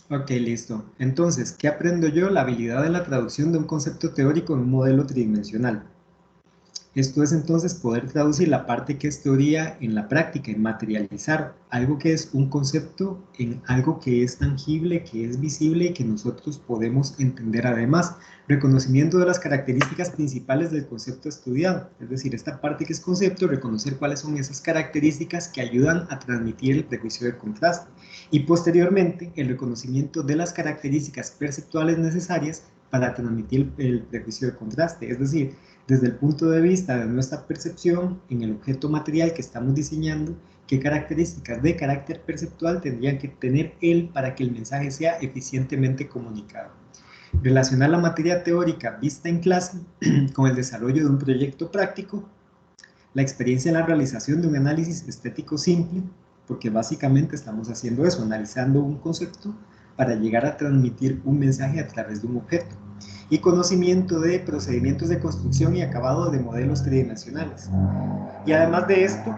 Ok, listo. Entonces, ¿qué aprendo yo? La habilidad de la traducción de un concepto teórico en un modelo tridimensional. Esto es entonces poder traducir la parte que es teoría en la práctica, en materializar algo que es un concepto en algo que es tangible, que es visible y que nosotros podemos entender además. Reconocimiento de las características principales del concepto estudiado, es decir, esta parte que es concepto, reconocer cuáles son esas características que ayudan a transmitir el prejuicio de contraste. Y posteriormente, el reconocimiento de las características perceptuales necesarias para transmitir el prejuicio de contraste, es decir, desde el punto de vista de nuestra percepción en el objeto material que estamos diseñando, qué características de carácter perceptual tendrían que tener él para que el mensaje sea eficientemente comunicado. Relacionar la materia teórica vista en clase con el desarrollo de un proyecto práctico, la experiencia en la realización de un análisis estético simple, porque básicamente estamos haciendo eso, analizando un concepto para llegar a transmitir un mensaje a través de un objeto, y conocimiento de procedimientos de construcción y acabado de modelos tridimensionales. Y además de esto,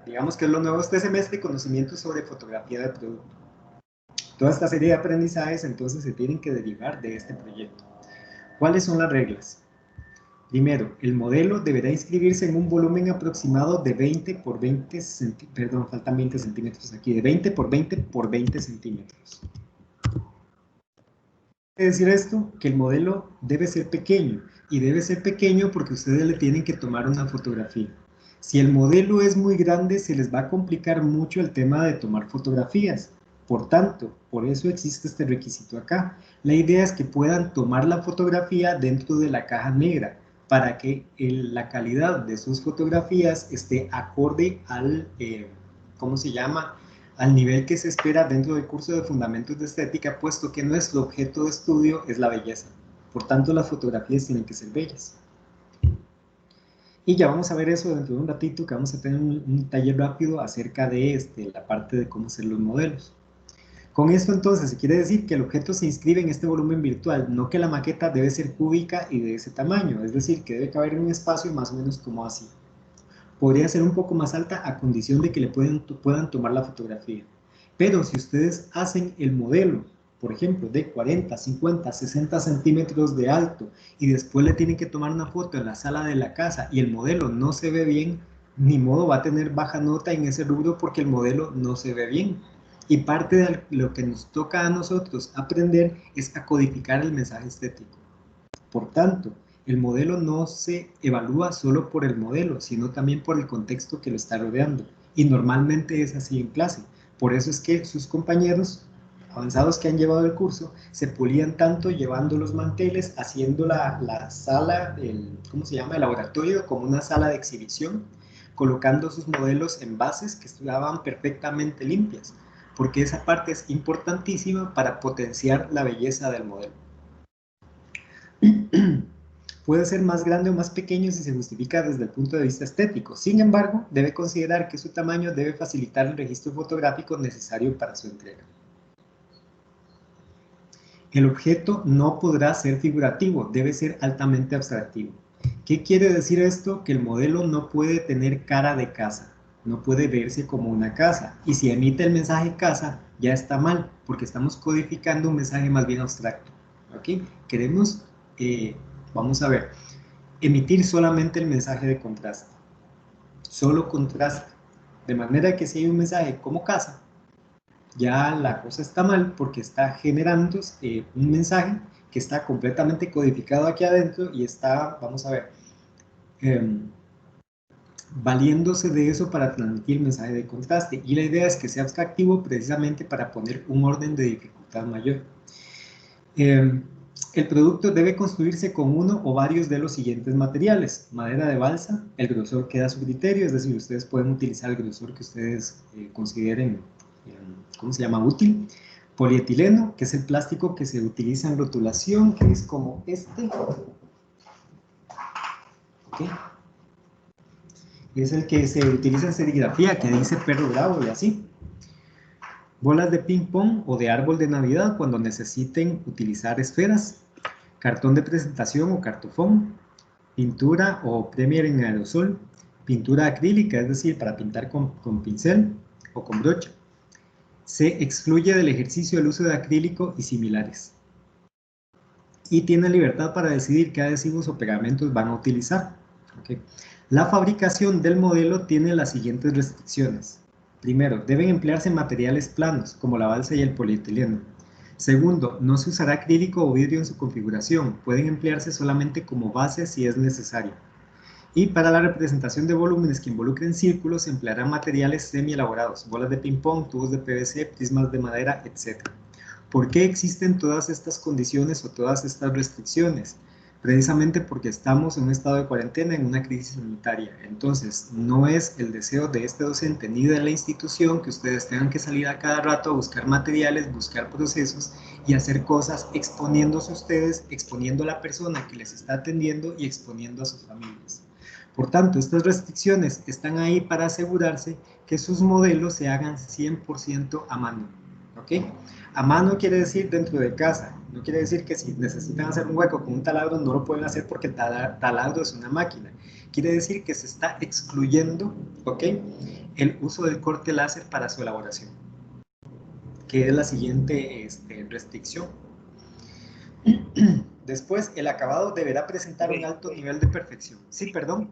digamos que es lo nuevo este semestre, conocimiento sobre fotografía de producto. Toda esta serie de aprendizajes entonces se tienen que derivar de este proyecto. ¿Cuáles son las reglas? Primero, el modelo deberá inscribirse en un volumen aproximado de 20 por 20 centímetros, perdón, faltan 20 centímetros aquí, de 20 por 20 por 20 centímetros. ¿Qué quiere decir esto? Que el modelo debe ser pequeño, y debe ser pequeño porque ustedes le tienen que tomar una fotografía. Si el modelo es muy grande, se les va a complicar mucho el tema de tomar fotografías. Por tanto, por eso existe este requisito acá. La idea es que puedan tomar la fotografía dentro de la caja negra, para que la calidad de sus fotografías esté acorde al, ¿cómo se llama?, al nivel que se espera dentro del curso de Fundamentos de Estética, puesto que nuestro objeto de estudio es la belleza. Por tanto, las fotografías tienen que ser bellas. Y ya vamos a ver eso dentro de un ratito, que vamos a tener un taller rápido acerca de la parte de cómo hacer los modelos. Con esto entonces se quiere decir que el objeto se inscribe en este volumen virtual, no que la maqueta debe ser cúbica y de ese tamaño, es decir, que debe caber en un espacio más o menos como así. Podría ser un poco más alta a condición de que le puedan tomar la fotografía. Pero si ustedes hacen el modelo, por ejemplo, de 40, 50, 60 centímetros de alto y después le tienen que tomar una foto en la sala de la casa y el modelo no se ve bien, ni modo va a tener baja nota en ese rubro porque el modelo no se ve bien. Y parte de lo que nos toca a nosotros aprender es a codificar el mensaje estético. Por tanto, el modelo no se evalúa solo por el modelo, sino también por el contexto que lo está rodeando. Y normalmente es así en clase. Por eso es que sus compañeros avanzados que han llevado el curso se pulían tanto llevando los manteles, haciendo la sala, ¿cómo se llama?, el laboratorio como una sala de exhibición, colocando sus modelos en bases que estaban perfectamente limpias, porque esa parte es importantísima para potenciar la belleza del modelo. Puede ser más grande o más pequeño si se justifica desde el punto de vista estético. Sin embargo, debe considerar que su tamaño debe facilitar el registro fotográfico necesario para su entrega. El objeto no podrá ser figurativo, debe ser altamente abstractivo. ¿Qué quiere decir esto? Que el modelo no puede tener cara de casa, no puede verse como una casa. Y si emite el mensaje casa, ya está mal, porque estamos codificando un mensaje más bien abstracto. ¿Ok? Queremos, vamos a ver, emitir solamente el mensaje de contraste, solo contraste, de manera que si hay un mensaje como casa, ya la cosa está mal porque está generando un mensaje que está completamente codificado aquí adentro y está, vamos a ver, valiéndose de eso para transmitir el mensaje de contraste. Y la idea es que sea abstractivo precisamente para poner un orden de dificultad mayor. El producto debe construirse con uno o varios de los siguientes materiales: madera de balsa, el grosor queda a su criterio, es decir, ustedes pueden utilizar el grosor que ustedes consideren, ¿cómo se llama?, útil. Polietileno, que es el plástico que se utiliza en rotulación, que es como este, ¿okay?, es el que se utiliza en serigrafía, que dice perro bravo y así. Bolas de ping pong o de árbol de Navidad cuando necesiten utilizar esferas. Cartón de presentación o cartofón. Pintura o Premier en aerosol. Pintura acrílica, es decir, para pintar con pincel o con brocha. Se excluye del ejercicio el uso de acrílico y similares. Y tiene libertad para decidir qué adhesivos o pegamentos van a utilizar. ¿Okay? La fabricación del modelo tiene las siguientes restricciones. Primero, deben emplearse materiales planos, como la balsa y el polietileno. Segundo, no se usará acrílico o vidrio en su configuración, pueden emplearse solamente como base si es necesario. Y para la representación de volúmenes que involucren círculos se emplearán materiales semi-elaborados, bolas de ping-pong, tubos de PVC, prismas de madera, etc. ¿Por qué existen todas estas condiciones o todas estas restricciones? Precisamente porque estamos en un estado de cuarentena, en una crisis sanitaria. Entonces, no es el deseo de este docente ni de la institución que ustedes tengan que salir a cada rato a buscar materiales, buscar procesos y hacer cosas exponiéndose ustedes, exponiendo a la persona que les está atendiendo y exponiendo a sus familias. Por tanto, estas restricciones están ahí para asegurarse que sus modelos se hagan 100% a mano. ¿Ok? A mano quiere decir dentro de casa, no quiere decir que si necesitan hacer un hueco con un taladro no lo pueden hacer porque el taladro es una máquina. Quiere decir que se está excluyendo, ¿ok?, el uso del corte láser para su elaboración, que es la siguiente restricción. Después, el acabado deberá presentar un alto nivel de perfección. Sí, perdón.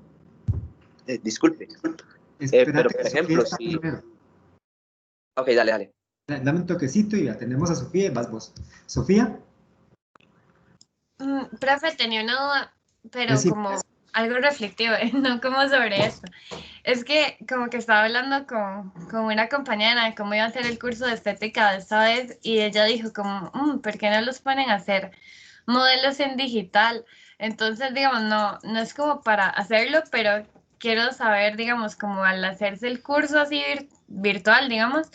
Disculpe. Espérate, pero por ejemplo, si... primero. Ok, dale. Dame un toquecito y ya tenemos a Sofía y vas vos. Sofía. Profe, tenía una duda, pero Decime. como algo reflectivo, no como sobre esto. Es que como que estaba hablando con una compañera de cómo iba a hacer el curso de estética de esta vez y ella dijo como, ¿por qué no los ponen a hacer modelos en digital? Entonces, digamos, no es como para hacerlo, pero quiero saber, digamos, como al hacerse el curso así virtual, digamos,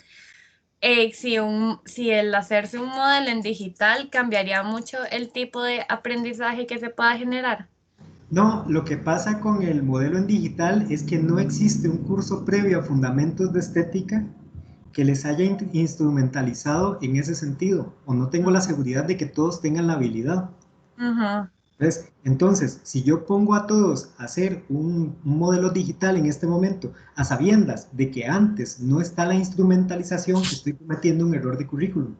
si el hacerse un modelo en digital cambiaría mucho el tipo de aprendizaje que se pueda generar. No, lo que pasa con el modelo en digital es que no existe un curso previo a fundamentos de estética que les haya instrumentalizado en ese sentido, o no tengo la seguridad de que todos tengan la habilidad. ¿Ves? Entonces, si yo pongo a todos a hacer un modelo digital en este momento, a sabiendas de que antes no está la instrumentalización, estoy cometiendo un error de currículum.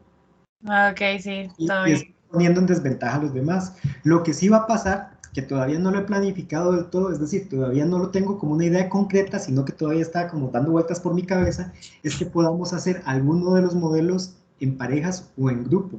Ok, sí, todo Y bien. estoy poniendo en desventaja a los demás. Lo que sí va a pasar, que todavía no lo he planificado del todo, es decir, todavía no lo tengo como una idea concreta, sino que todavía está como dando vueltas por mi cabeza, es que podamos hacer alguno de los modelos en parejas o en grupo.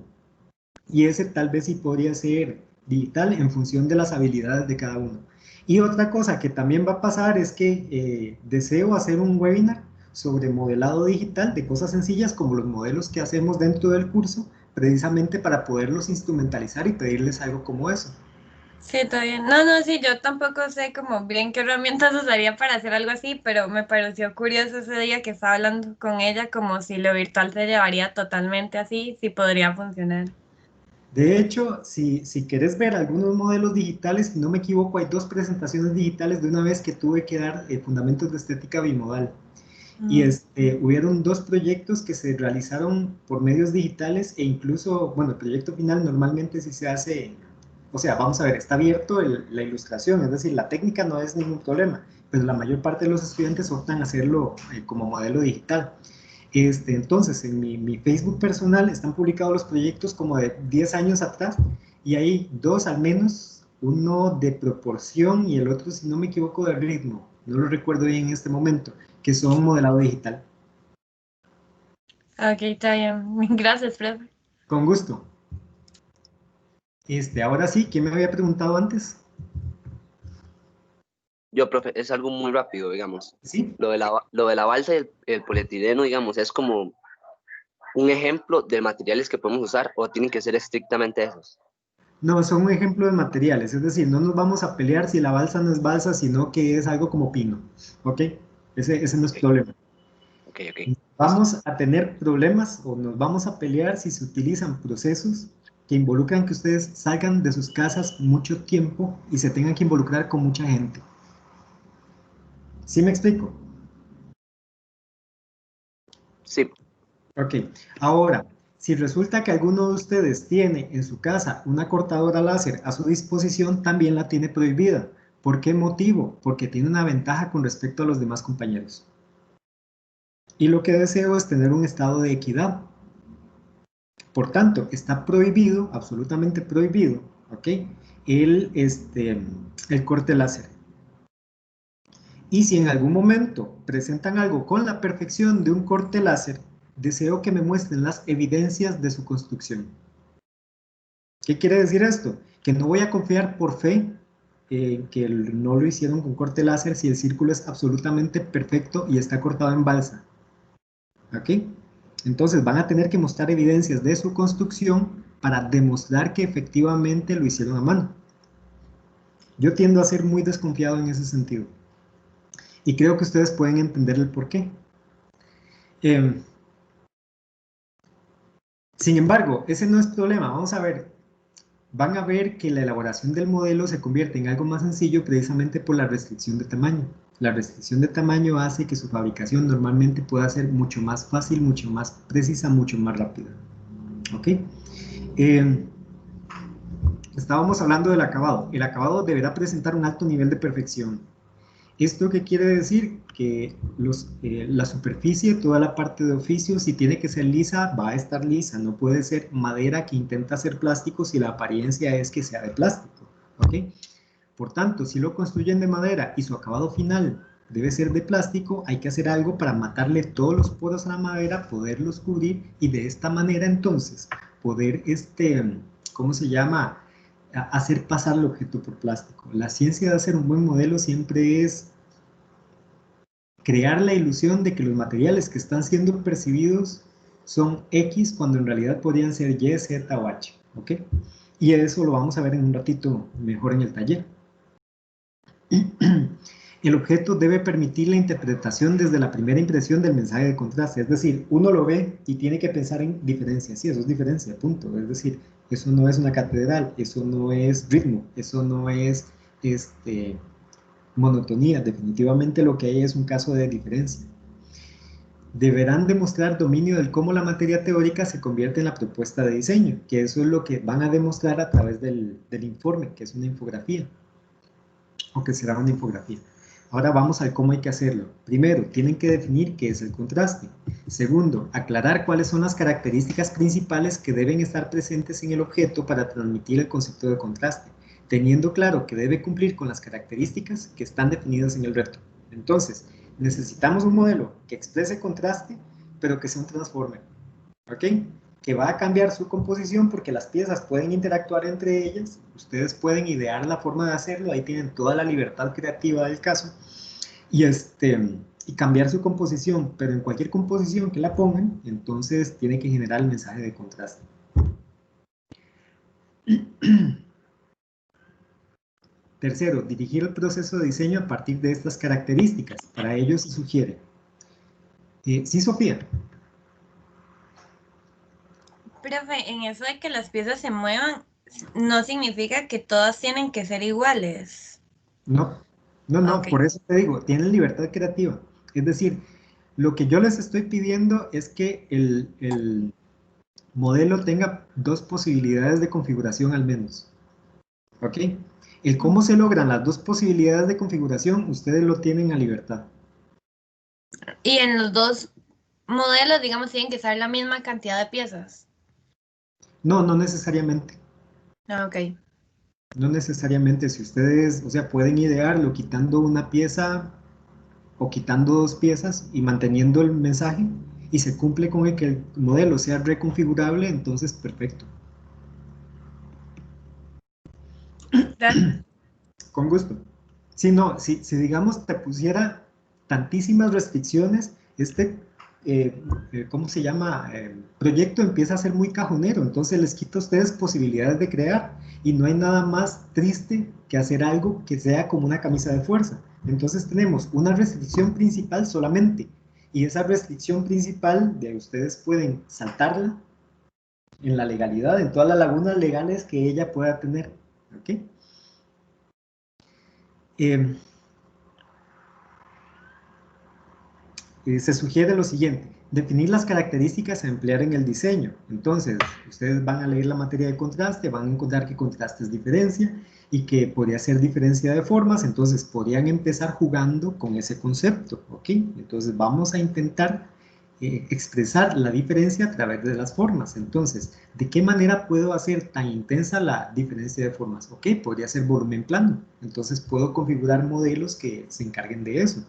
Y ese tal vez sí podría ser digital en función de las habilidades de cada uno. Y otra cosa que también va a pasar es que deseo hacer un webinar sobre modelado digital de cosas sencillas como los modelos que hacemos dentro del curso, precisamente para poderlos instrumentalizar y pedirles algo como eso. Sí, todo bien. No, sí, yo tampoco sé como bien qué herramientas usaría para hacer algo así, pero me pareció curioso ese día que estaba hablando con ella como si lo virtual se llevaría totalmente así, si podría funcionar. De hecho, si querés ver algunos modelos digitales, si no me equivoco, hay 2 presentaciones digitales de una vez que tuve que dar fundamentos de estética bimodal. Y hubieron 2 proyectos que se realizaron por medios digitales e incluso, bueno, el proyecto final normalmente sí se hace, o sea, vamos a ver, está abierto la ilustración, es decir, la técnica no es ningún problema, pero la mayor parte de los estudiantes optan a hacerlo como modelo digital. Entonces, en mi Facebook personal están publicados los proyectos como de 10 años atrás y hay 2 al menos, uno de proporción y el otro, si no me equivoco, de ritmo, no lo recuerdo bien en este momento, que son modelado digital. Ok, está bien. Gracias, profe. Con gusto. Ahora sí, ¿quién me había preguntado antes? Yo, profe, es algo muy rápido, digamos. ¿Sí? Lo de la balsa y el polietileno, digamos, es como un ejemplo de materiales que podemos usar o tienen que ser estrictamente esos. No, son un ejemplo de materiales, es decir, no nos vamos a pelear si la balsa no es balsa, sino que es algo como pino, ¿ok? Ese no es problema. Ok. Vamos a tener problemas o nos vamos a pelear si se utilizan procesos que involucran que ustedes salgan de sus casas mucho tiempo y se tengan que involucrar con mucha gente. ¿Sí me explico? Sí. Ok, ahora, si resulta que alguno de ustedes tiene en su casa una cortadora láser a su disposición, también la tiene prohibida. ¿Por qué motivo? Porque tiene una ventaja con respecto a los demás compañeros. Y lo que deseo es tener un estado de equidad. Por tanto, está prohibido, absolutamente prohibido, ¿ok? El corte láser. Y si en algún momento presentan algo con la perfección de un corte láser, deseo que me muestren las evidencias de su construcción. ¿Qué quiere decir esto? Que no voy a confiar por fe que no lo hicieron con corte láser si el círculo es absolutamente perfecto y está cortado en balsa. ¿Ok? Entonces van a tener que mostrar evidencias de su construcción para demostrar que efectivamente lo hicieron a mano. Yo tiendo a ser muy desconfiado en ese sentido. Y creo que ustedes pueden entender el por qué. Sin embargo, ese no es problema. Vamos a ver. Van a ver que la elaboración del modelo se convierte en algo más sencillo precisamente por la restricción de tamaño. La restricción de tamaño hace que su fabricación normalmente pueda ser mucho más fácil, mucho más precisa, mucho más rápida. ¿Ok? Estábamos hablando del acabado. El acabado deberá presentar un alto nivel de perfección. ¿Esto qué quiere decir? Que la superficie, toda la parte de oficio, si tiene que ser lisa, va a estar lisa. No puede ser madera que intenta hacer plástico si la apariencia es que sea de plástico. ¿Ok? Por tanto, si lo construyen de madera y su acabado final debe ser de plástico, hay que hacer algo para matarle todos los poros a la madera, poderlos cubrir y de esta manera entonces poder, ¿cómo se llama? Hacer pasar el objeto por plástico. La ciencia de hacer un buen modelo siempre es crear la ilusión de que los materiales que están siendo percibidos son X cuando en realidad podrían ser Y, Z o H. ¿Ok? Y eso lo vamos a ver en un ratito mejor en el taller. El objeto debe permitir la interpretación desde la primera impresión del mensaje de contraste, es decir, uno lo ve y tiene que pensar en diferencia, sí, eso es diferencia, punto, es decir, eso no es una catedral, eso no es ritmo, eso no es monotonía, definitivamente lo que hay es un caso de diferencia. Deberán demostrar dominio del cómo la materia teórica se convierte en la propuesta de diseño, que eso es lo que van a demostrar a través del informe, que es una infografía, o que será una infografía. Ahora vamos al cómo hay que hacerlo. Primero, tienen que definir qué es el contraste. Segundo, aclarar cuáles son las características principales que deben estar presentes en el objeto para transmitir el concepto de contraste, teniendo claro que debe cumplir con las características que están definidas en el reto. Entonces, necesitamos un modelo que exprese contraste, pero que sea un transformer. ¿Ok? Que va a cambiar su composición porque las piezas pueden interactuar entre ellas, ustedes pueden idear la forma de hacerlo, ahí tienen toda la libertad creativa del caso, y cambiar su composición, pero en cualquier composición que la pongan, entonces tiene que generar el mensaje de contraste. Tercero, dirigir el proceso de diseño a partir de estas características. Para ello se sugiere. Sí, Sofía. Profe, en eso de que las piezas se muevan, no significa que todas tienen que ser iguales. No, Okay. por eso te digo, tienen libertad creativa. Es decir, lo que yo les estoy pidiendo es que el modelo tenga dos posibilidades de configuración al menos. ¿Ok? El cómo se logran las dos posibilidades de configuración, ustedes lo tienen a libertad. Y en los dos modelos, digamos, tienen que ser la misma cantidad de piezas. No, no necesariamente. Ok. No necesariamente. Si ustedes, o sea, pueden idearlo quitando una pieza o quitando dos piezas y manteniendo el mensaje y se cumple con el que el modelo sea reconfigurable, entonces perfecto. Gracias. Con gusto. Si no, si digamos te pusiera tantísimas restricciones, ¿cómo se llama? Proyecto empieza a ser muy cajonero, entonces les quita a ustedes posibilidades de crear y no hay nada más triste que hacer algo que sea como una camisa de fuerza. Entonces tenemos una restricción principal solamente y esa restricción principal de ustedes pueden saltarla en la legalidad, en todas las lagunas legales que ella pueda tener. ¿Ok? Se sugiere lo siguiente, definir las características a emplear en el diseño. Entonces, ustedes van a leer la materia de contraste, van a encontrar que contraste es diferencia y que podría ser diferencia de formas, entonces podrían empezar jugando con ese concepto, ¿ok? Entonces vamos a intentar expresar la diferencia a través de las formas. Entonces, ¿de qué manera puedo hacer tan intensa la diferencia de formas? Ok, podría ser volumen plano. Entonces puedo configurar modelos que se encarguen de eso.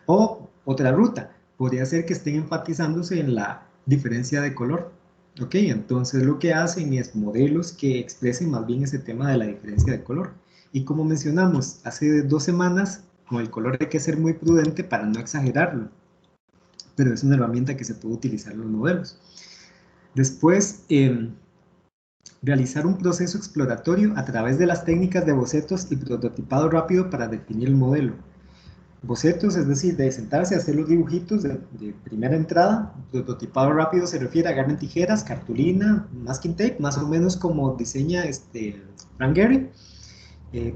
O otra ruta, podría ser que estén enfatizándose en la diferencia de color. Ok, entonces lo que hacen es modelos que expresen más bien ese tema de la diferencia de color. Y como mencionamos hace 2 semanas, con el color hay que ser muy prudente para no exagerarlo. Pero es una herramienta que se puede utilizar en los modelos. Después, realizar un proceso exploratorio a través de las técnicas de bocetos y prototipado rápido para definir el modelo. Bocetos, es decir, de sentarse a hacer los dibujitos de primera entrada. Prototipado rápido se refiere a agarren tijeras, cartulina, masking tape, más o menos como diseña Frank Gehry.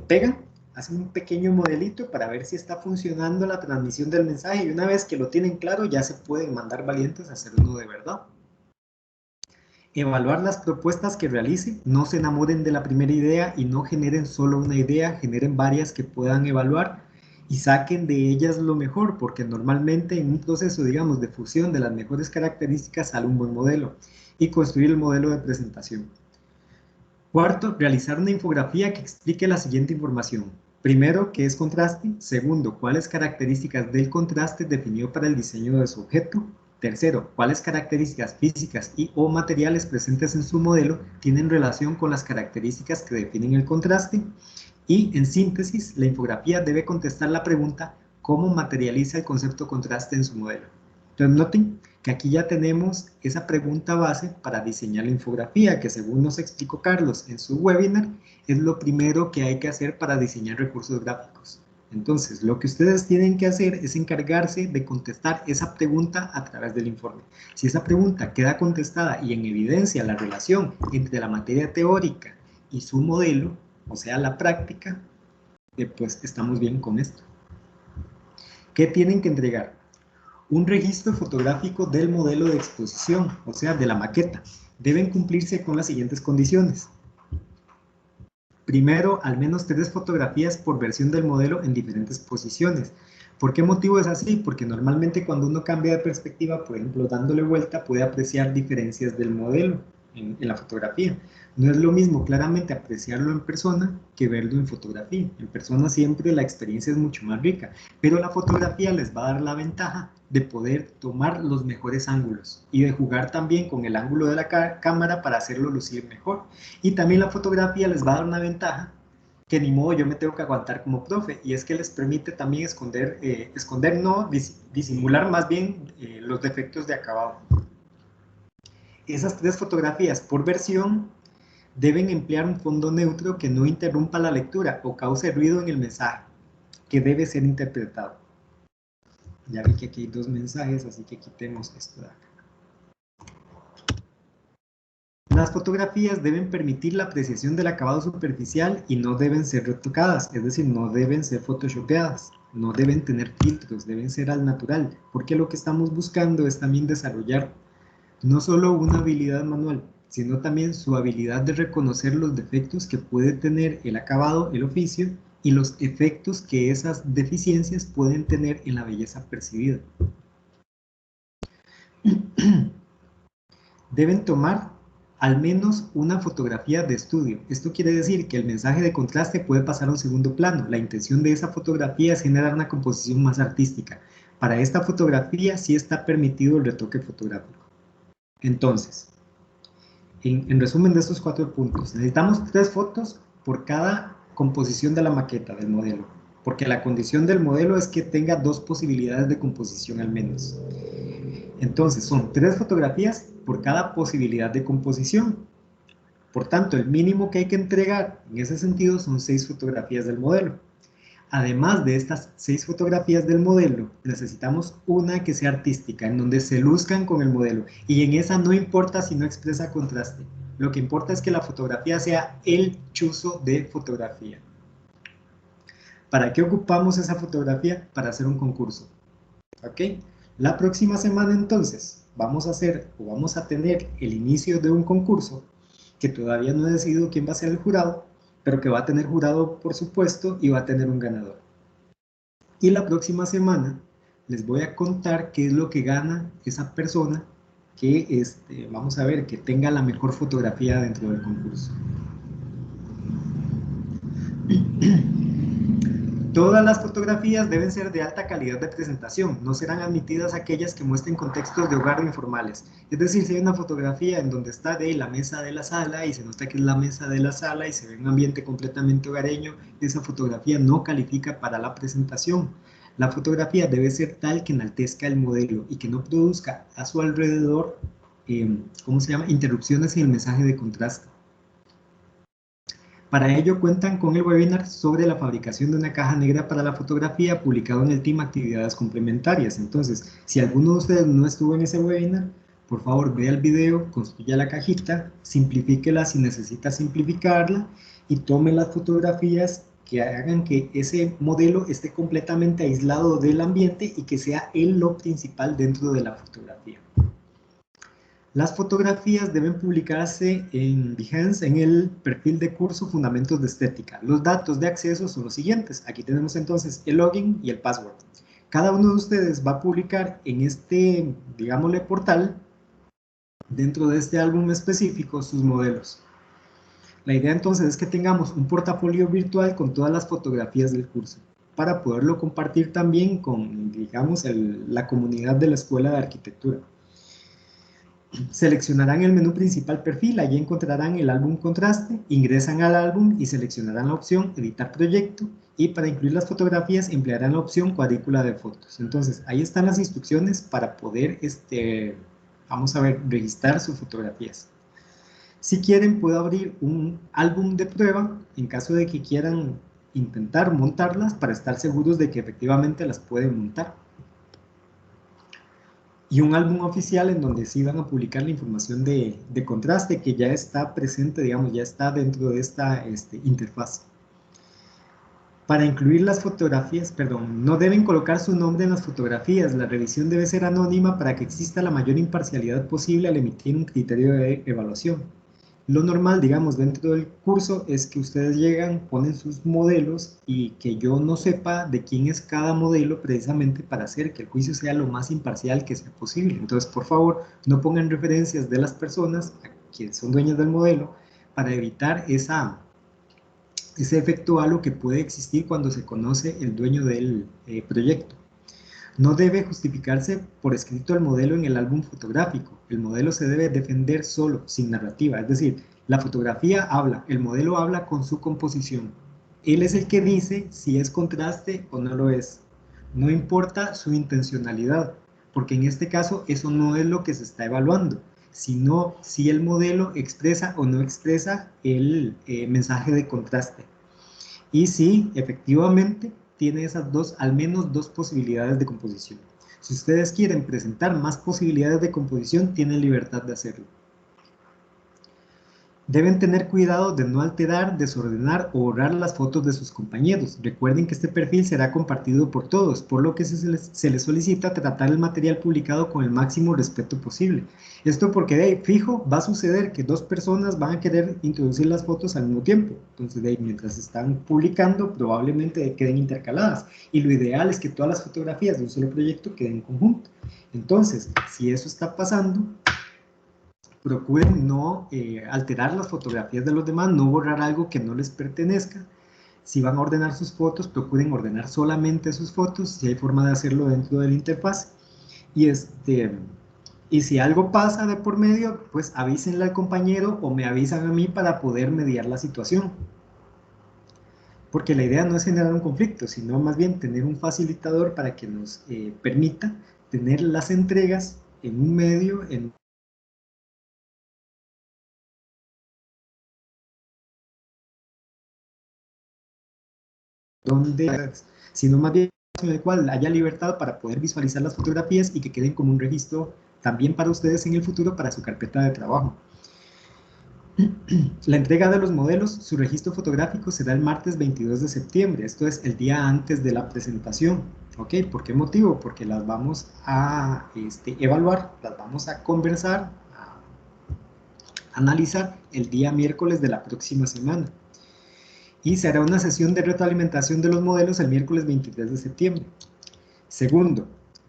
Pegan, hacen un pequeño modelito para ver si está funcionando la transmisión del mensaje, y una vez que lo tienen claro ya se pueden mandar valientes a hacer uno de verdad. Evaluar las propuestas que realicen, no se enamoren de la primera idea y no generen solo una idea, generen varias que puedan evaluar y saquen de ellas lo mejor, porque normalmente en un proceso, digamos, de fusión de las mejores características sale un buen modelo, y construir el modelo de presentación. Cuarto, realizar una infografía que explique la siguiente información. Primero, ¿qué es contraste? Segundo, ¿cuáles características del contraste definió para el diseño de su objeto? Tercero, ¿cuáles características físicas y o materiales presentes en su modelo tienen relación con las características que definen el contraste? Y, en síntesis, la infografía debe contestar la pregunta ¿cómo materializa el concepto contraste en su modelo? Entonces, noten que aquí ya tenemos esa pregunta base para diseñar la infografía, que según nos explicó Carlos en su webinar, es lo primero que hay que hacer para diseñar recursos gráficos. Entonces, lo que ustedes tienen que hacer es encargarse de contestar esa pregunta a través del informe. Si esa pregunta queda contestada y en evidencia la relación entre la materia teórica y su modelo, o sea, la práctica, pues estamos bien con esto. ¿Qué tienen que entregar? Un registro fotográfico del modelo de exposición, o sea, de la maqueta. Deben cumplirse con las siguientes condiciones. Primero, al menos 3 fotografías por versión del modelo en diferentes posiciones. ¿Por qué motivo es así? Porque normalmente cuando uno cambia de perspectiva, por ejemplo, dándole vuelta, puede apreciar diferencias del modelo en la fotografía. No es lo mismo claramente apreciarlo en persona que verlo en fotografía. En persona siempre la experiencia es mucho más rica, pero la fotografía les va a dar la ventaja de poder tomar los mejores ángulos y de jugar también con el ángulo de la cámara para hacerlo lucir mejor. Y también la fotografía les va a dar una ventaja que ni modo yo me tengo que aguantar como profe, y es que les permite también disimular más bien los defectos de acabado. Esas 3 fotografías por versión deben emplear un fondo neutro que no interrumpa la lectura o cause ruido en el mensaje, que debe ser interpretado. Ya vi que aquí hay 2 mensajes, así que quitemos esto de acá. Las fotografías deben permitir la apreciación del acabado superficial y no deben ser retocadas, es decir, no deben ser photoshopeadas, no deben tener filtros, deben ser al natural, porque lo que estamos buscando es también desarrollar no solo una habilidad manual, sino también su habilidad de reconocer los defectos que puede tener el acabado, el oficio, y los efectos que esas deficiencias pueden tener en la belleza percibida. Deben tomar al menos una fotografía de estudio. Esto quiere decir que el mensaje de contraste puede pasar a un segundo plano. La intención de esa fotografía es generar una composición más artística. Para esta fotografía sí está permitido el retoque fotográfico. Entonces, en resumen de estos 4 puntos, necesitamos 3 fotos por cada composición de la maqueta del modelo, porque la condición del modelo es que tenga 2 posibilidades de composición al menos. Entonces, son 3 fotografías por cada posibilidad de composición. Por tanto, el mínimo que hay que entregar en ese sentido son 6 fotografías del modelo. Además de estas 6 fotografías del modelo, necesitamos una que sea artística, en donde se luzcan con el modelo. Y en esa no importa si no expresa contraste. Lo que importa es que la fotografía sea el chuzo de fotografía. ¿Para qué ocupamos esa fotografía? Para hacer un concurso. ¿Ok? La próxima semana entonces vamos a tener el inicio de un concurso que todavía no he decidido quién va a ser el jurado, pero que va a tener jurado por supuesto y va a tener un ganador. Y la próxima semana les voy a contar qué es lo que gana esa persona que, vamos a ver, que tenga la mejor fotografía dentro del concurso. Todas las fotografías deben ser de alta calidad de presentación, no serán admitidas aquellas que muestren contextos de hogar o informales. Es decir, si hay una fotografía en donde está de la mesa de la sala y se nota que es la mesa de la sala y se ve un ambiente completamente hogareño, esa fotografía no califica para la presentación. La fotografía debe ser tal que enaltezca el modelo y que no produzca a su alrededor, ¿cómo se llama?, interrupciones en el mensaje de contraste. Para ello cuentan con el webinar sobre la fabricación de una caja negra para la fotografía publicado en el team Actividades Complementarias. Entonces, si alguno de ustedes no estuvo en ese webinar, por favor vea el video, construya la cajita, simplifíquela si necesita simplificarla y tome las fotografías que hagan que ese modelo esté completamente aislado del ambiente y que sea él lo principal dentro de la fotografía. Las fotografías deben publicarse en Behance en el perfil de curso Fundamentos de Estética. Los datos de acceso son los siguientes. Aquí tenemos entonces el login y el password. Cada uno de ustedes va a publicar en este, digámosle, portal, dentro de este álbum específico, sus modelos. La idea entonces es que tengamos un portafolio virtual con todas las fotografías del curso, para poderlo compartir también con, digamos, la comunidad de la Escuela de Arquitectura. Seleccionarán el menú principal perfil, allí encontrarán el álbum contraste, ingresan al álbum y seleccionarán la opción editar proyecto y para incluir las fotografías emplearán la opción cuadrícula de fotos. Entonces ahí están las instrucciones para poder, vamos a ver, registrar sus fotografías. Si quieren puedo abrir un álbum de prueba en caso de que quieran intentar montarlas para estar seguros de que efectivamente las pueden montar. Y un álbum oficial en donde sí van a publicar la información de contraste que ya está presente, digamos, ya está dentro de esta interfaz. Para incluir las fotografías, perdón, no deben colocar su nombre en las fotografías, la revisión debe ser anónima para que exista la mayor imparcialidad posible al emitir un criterio de evaluación. Lo normal, digamos, dentro del curso es que ustedes llegan, ponen sus modelos y que yo no sepa de quién es cada modelo precisamente para hacer que el juicio sea lo más imparcial que sea posible. Entonces, por favor, no pongan referencias de las personas que son dueñas del modelo para evitar ese efecto halo que puede existir cuando se conoce el dueño del proyecto. No debe justificarse por escrito el modelo en el álbum fotográfico. El modelo se debe defender solo, sin narrativa. Es decir, la fotografía habla, el modelo habla con su composición. Él es el que dice si es contraste o no lo es. No importa su intencionalidad, porque en este caso eso no es lo que se está evaluando, sino si el modelo expresa o no expresa el mensaje de contraste. Y si efectivamente tiene esas al menos dos posibilidades de composición. Si ustedes quieren presentar más posibilidades de composición, tienen libertad de hacerlo. Deben tener cuidado de no alterar, desordenar o borrar las fotos de sus compañeros. Recuerden que este perfil será compartido por todos, por lo que se les solicita tratar el material publicado con el máximo respeto posible. Esto porque, fijo, va a suceder que dos personas van a querer introducir las fotos al mismo tiempo. Entonces, mientras están publicando, probablemente queden intercaladas. Y lo ideal es que todas las fotografías de un solo proyecto queden en conjunto. Entonces, si eso está pasando, procuren no alterar las fotografías de los demás, no borrar algo que no les pertenezca. Si van a ordenar sus fotos, procuren ordenar solamente sus fotos, si hay forma de hacerlo dentro de la interfaz. Y si algo pasa de por medio, pues avísenle al compañero o me avisan a mí para poder mediar la situación. Porque la idea no es generar un conflicto, sino más bien tener un facilitador para que nos permita tener las entregas en un medio, sino más bien en el cual haya libertad para poder visualizar las fotografías y que queden como un registro también para ustedes en el futuro para su carpeta de trabajo. La entrega de los modelos, su registro fotográfico será el martes 22 de septiembre, esto es el día antes de la presentación. ¿Ok? ¿Por qué motivo? Porque las vamos a evaluar, las vamos a conversar, a analizar el día miércoles de la próxima semana. Y se hará una sesión de retroalimentación de los modelos el miércoles 23 de septiembre. Segundo,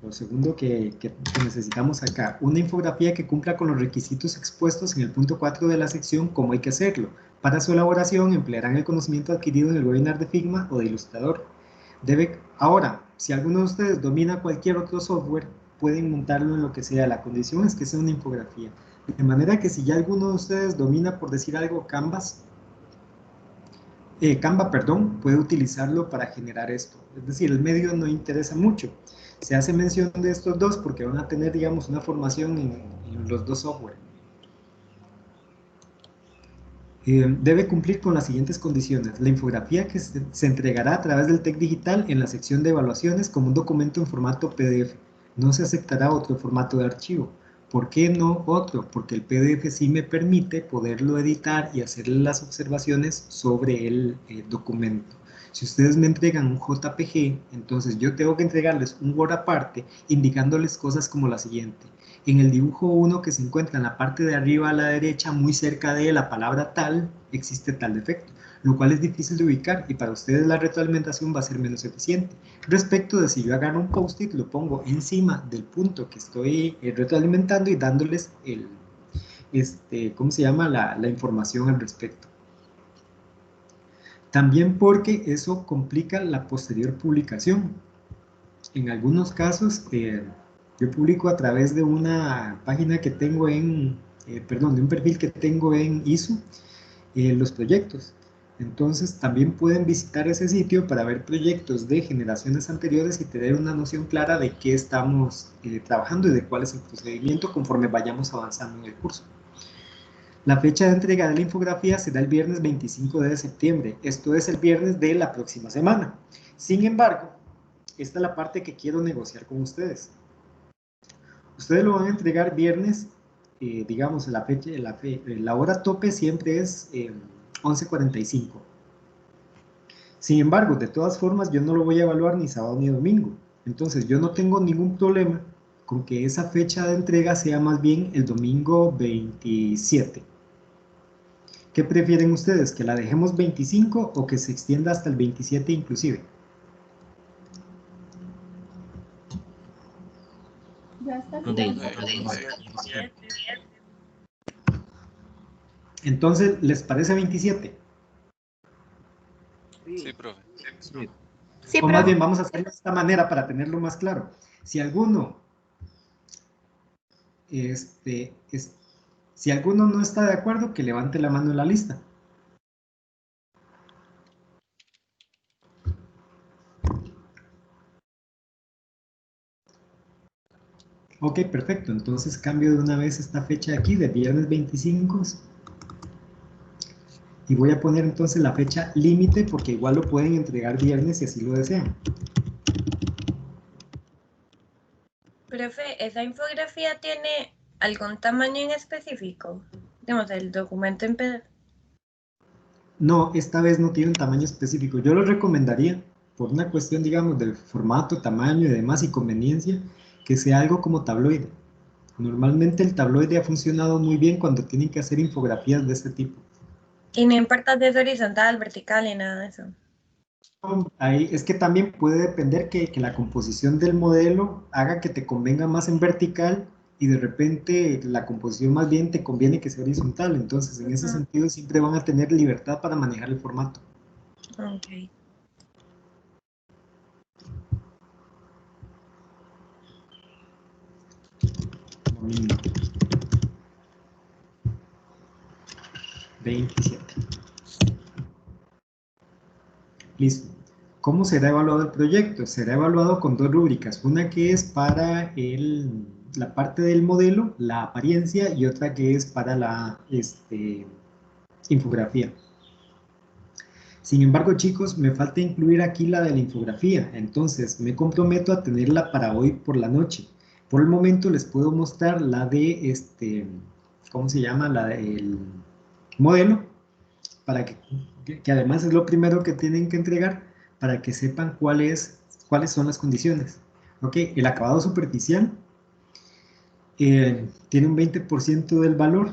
lo segundo que necesitamos acá, una infografía que cumpla con los requisitos expuestos en el punto 4 de la sección, cómo hay que hacerlo. Para su elaboración emplearán el conocimiento adquirido en el webinar de Figma o de Illustrator. Ahora, si alguno de ustedes domina cualquier otro software, pueden montarlo en lo que sea. La condición es que sea una infografía. De manera que si ya alguno de ustedes domina, por decir algo, Canva, puede utilizarlo para generar esto. Es decir, el medio no interesa mucho. Se hace mención de estos dos porque van a tener, digamos, una formación en los dos software. Debe cumplir con las siguientes condiciones. La infografía que se entregará a través del TEC Digital en la sección de evaluaciones como un documento en formato PDF. No se aceptará otro formato de archivo. ¿Por qué no otro? Porque el PDF sí me permite poderlo editar y hacerle las observaciones sobre el documento. Si ustedes me entregan un JPG, entonces yo tengo que entregarles un Word aparte, indicándoles cosas como la siguiente. En el dibujo 1 que se encuentra en la parte de arriba a la derecha, muy cerca de la palabra tal, existe tal defecto, lo cual es difícil de ubicar y para ustedes la retroalimentación va a ser menos eficiente. Respecto de si yo agarro un post-it, lo pongo encima del punto que estoy retroalimentando y dándoles ¿cómo se llama? La información al respecto. También porque eso complica la posterior publicación. En algunos casos, yo publico a través de una página que tengo de un perfil que tengo en ISO, los proyectos. Entonces también pueden visitar ese sitio para ver proyectos de generaciones anteriores y tener una noción clara de qué estamos trabajando y de cuál es el procedimiento conforme vayamos avanzando en el curso. La fecha de entrega de la infografía será el viernes 25 de septiembre, esto es el viernes de la próxima semana. Sin embargo, esta es la parte que quiero negociar con ustedes. Ustedes lo van a entregar viernes, digamos, la hora tope siempre es 11:45. Sin embargo, de todas formas, yo no lo voy a evaluar ni sábado ni domingo. Entonces, yo no tengo ningún problema con que esa fecha de entrega sea más bien el domingo 27. ¿Qué prefieren ustedes? ¿Que la dejemos 25 o que se extienda hasta el 27 inclusive? Entonces, ¿les parece 27? Sí, profe. Sí, O más bien, vamos a hacerlo de esta manera para tenerlo más claro. Si alguno, si alguno no está de acuerdo, que levante la mano en la lista. Ok, perfecto. Entonces cambio de una vez esta fecha aquí, de viernes 25. Y voy a poner entonces la fecha límite, porque igual lo pueden entregar viernes si así lo desean. Profe, ¿esa infografía tiene algún tamaño en específico? Digamos, el documento en PDF. No, esta vez no tiene un tamaño específico. Yo lo recomendaría, por una cuestión, digamos, del formato, tamaño y demás, y conveniencia, que sea algo como tabloide. Normalmente el tabloide ha funcionado muy bien cuando tienen que hacer infografías de este tipo. Y no importa si es horizontal, vertical ni nada de eso. Ahí es que también puede depender que la composición del modelo haga que te convenga más en vertical y de repente la composición más bien te conviene que sea horizontal. Entonces, en ese sentido, siempre van a tener libertad para manejar el formato. Ok. Domingo 27. Listo. ¿Cómo será evaluado el proyecto? Será evaluado con dos rúbricas. Una que es para la parte del modelo, la apariencia, y otra que es para la infografía. Sin embargo, chicos, me falta incluir aquí la de la infografía. Entonces, me comprometo a tenerla para hoy por la noche. Por el momento les puedo mostrar la de ¿cómo se llama? La del modelo, para que además es lo primero que tienen que entregar para que sepan cuáles son las condiciones. Ok, el acabado superficial tiene un 20% del valor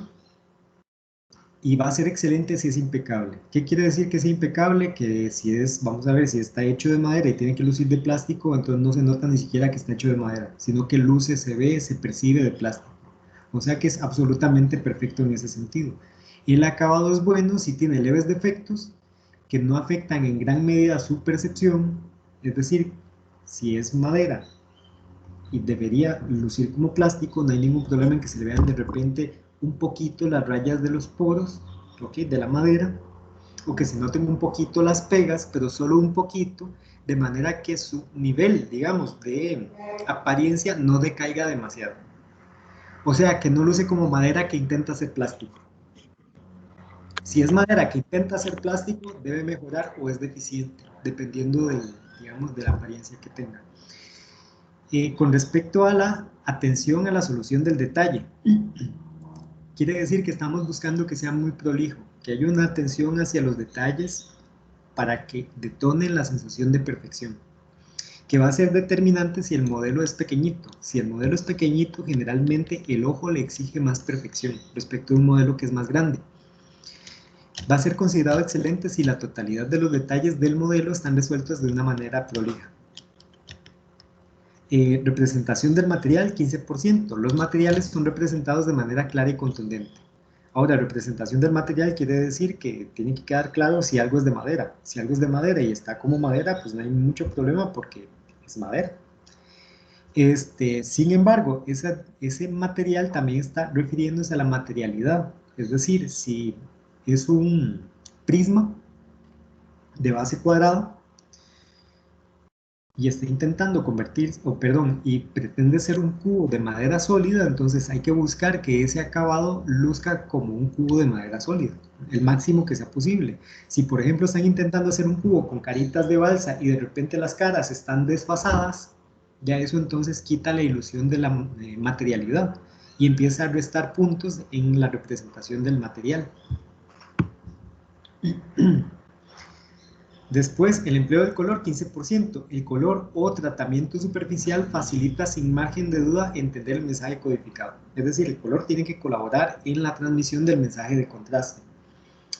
y va a ser excelente si es impecable. ¿Qué quiere decir que sea impecable? Que si es, vamos a ver, si está hecho de madera y tiene que lucir de plástico, entonces no se nota ni siquiera que está hecho de madera, sino que luce, se ve, se percibe de plástico. O sea que es absolutamente perfecto en ese sentido. Y el acabado es bueno si tiene leves defectos que no afectan en gran medida su percepción, es decir, si es madera y debería lucir como plástico, no hay ningún problema en que se le vean de repente un poquito las rayas de los poros, ¿okay?, de la madera, o que se noten un poquito las pegas, pero solo un poquito, de manera que su nivel, digamos, de apariencia no decaiga demasiado. O sea, que no luce como madera que intenta hacer plástico. Si es madera que intenta hacer plástico, debe mejorar o es deficiente, dependiendo del, digamos, de la apariencia que tenga. Con respecto a la atención a la solución del detalle, quiere decir que estamos buscando que sea muy prolijo, que haya una atención hacia los detalles para que detonen la sensación de perfección, que va a ser determinante si el modelo es pequeñito. Si el modelo es pequeñito, generalmente el ojo le exige más perfección respecto a un modelo que es más grande. Va a ser considerado excelente si la totalidad de los detalles del modelo están resueltos de una manera prolija. Representación del material, 15%. Los materiales son representados de manera clara y contundente. Ahora, representación del material quiere decir que tiene que quedar claro si algo es de madera. Si algo es de madera y está como madera, pues no hay mucho problema porque es madera. Sin embargo, ese material también está refiriéndose a la materialidad. Es decir, si es un prisma de base cuadrada y está intentando convertirse, y pretende ser un cubo de madera sólida, entonces hay que buscar que ese acabado luzca como un cubo de madera sólida, el máximo que sea posible. Si por ejemplo están intentando hacer un cubo con caritas de balsa y de repente las caras están desfasadas, ya eso entonces quita la ilusión de la materialidad y empieza a restar puntos en la representación del material. Después, el empleo del color, 15%. El color o tratamiento superficial facilita sin margen de duda entender el mensaje codificado. Es decir, el color tiene que colaborar en la transmisión del mensaje de contraste.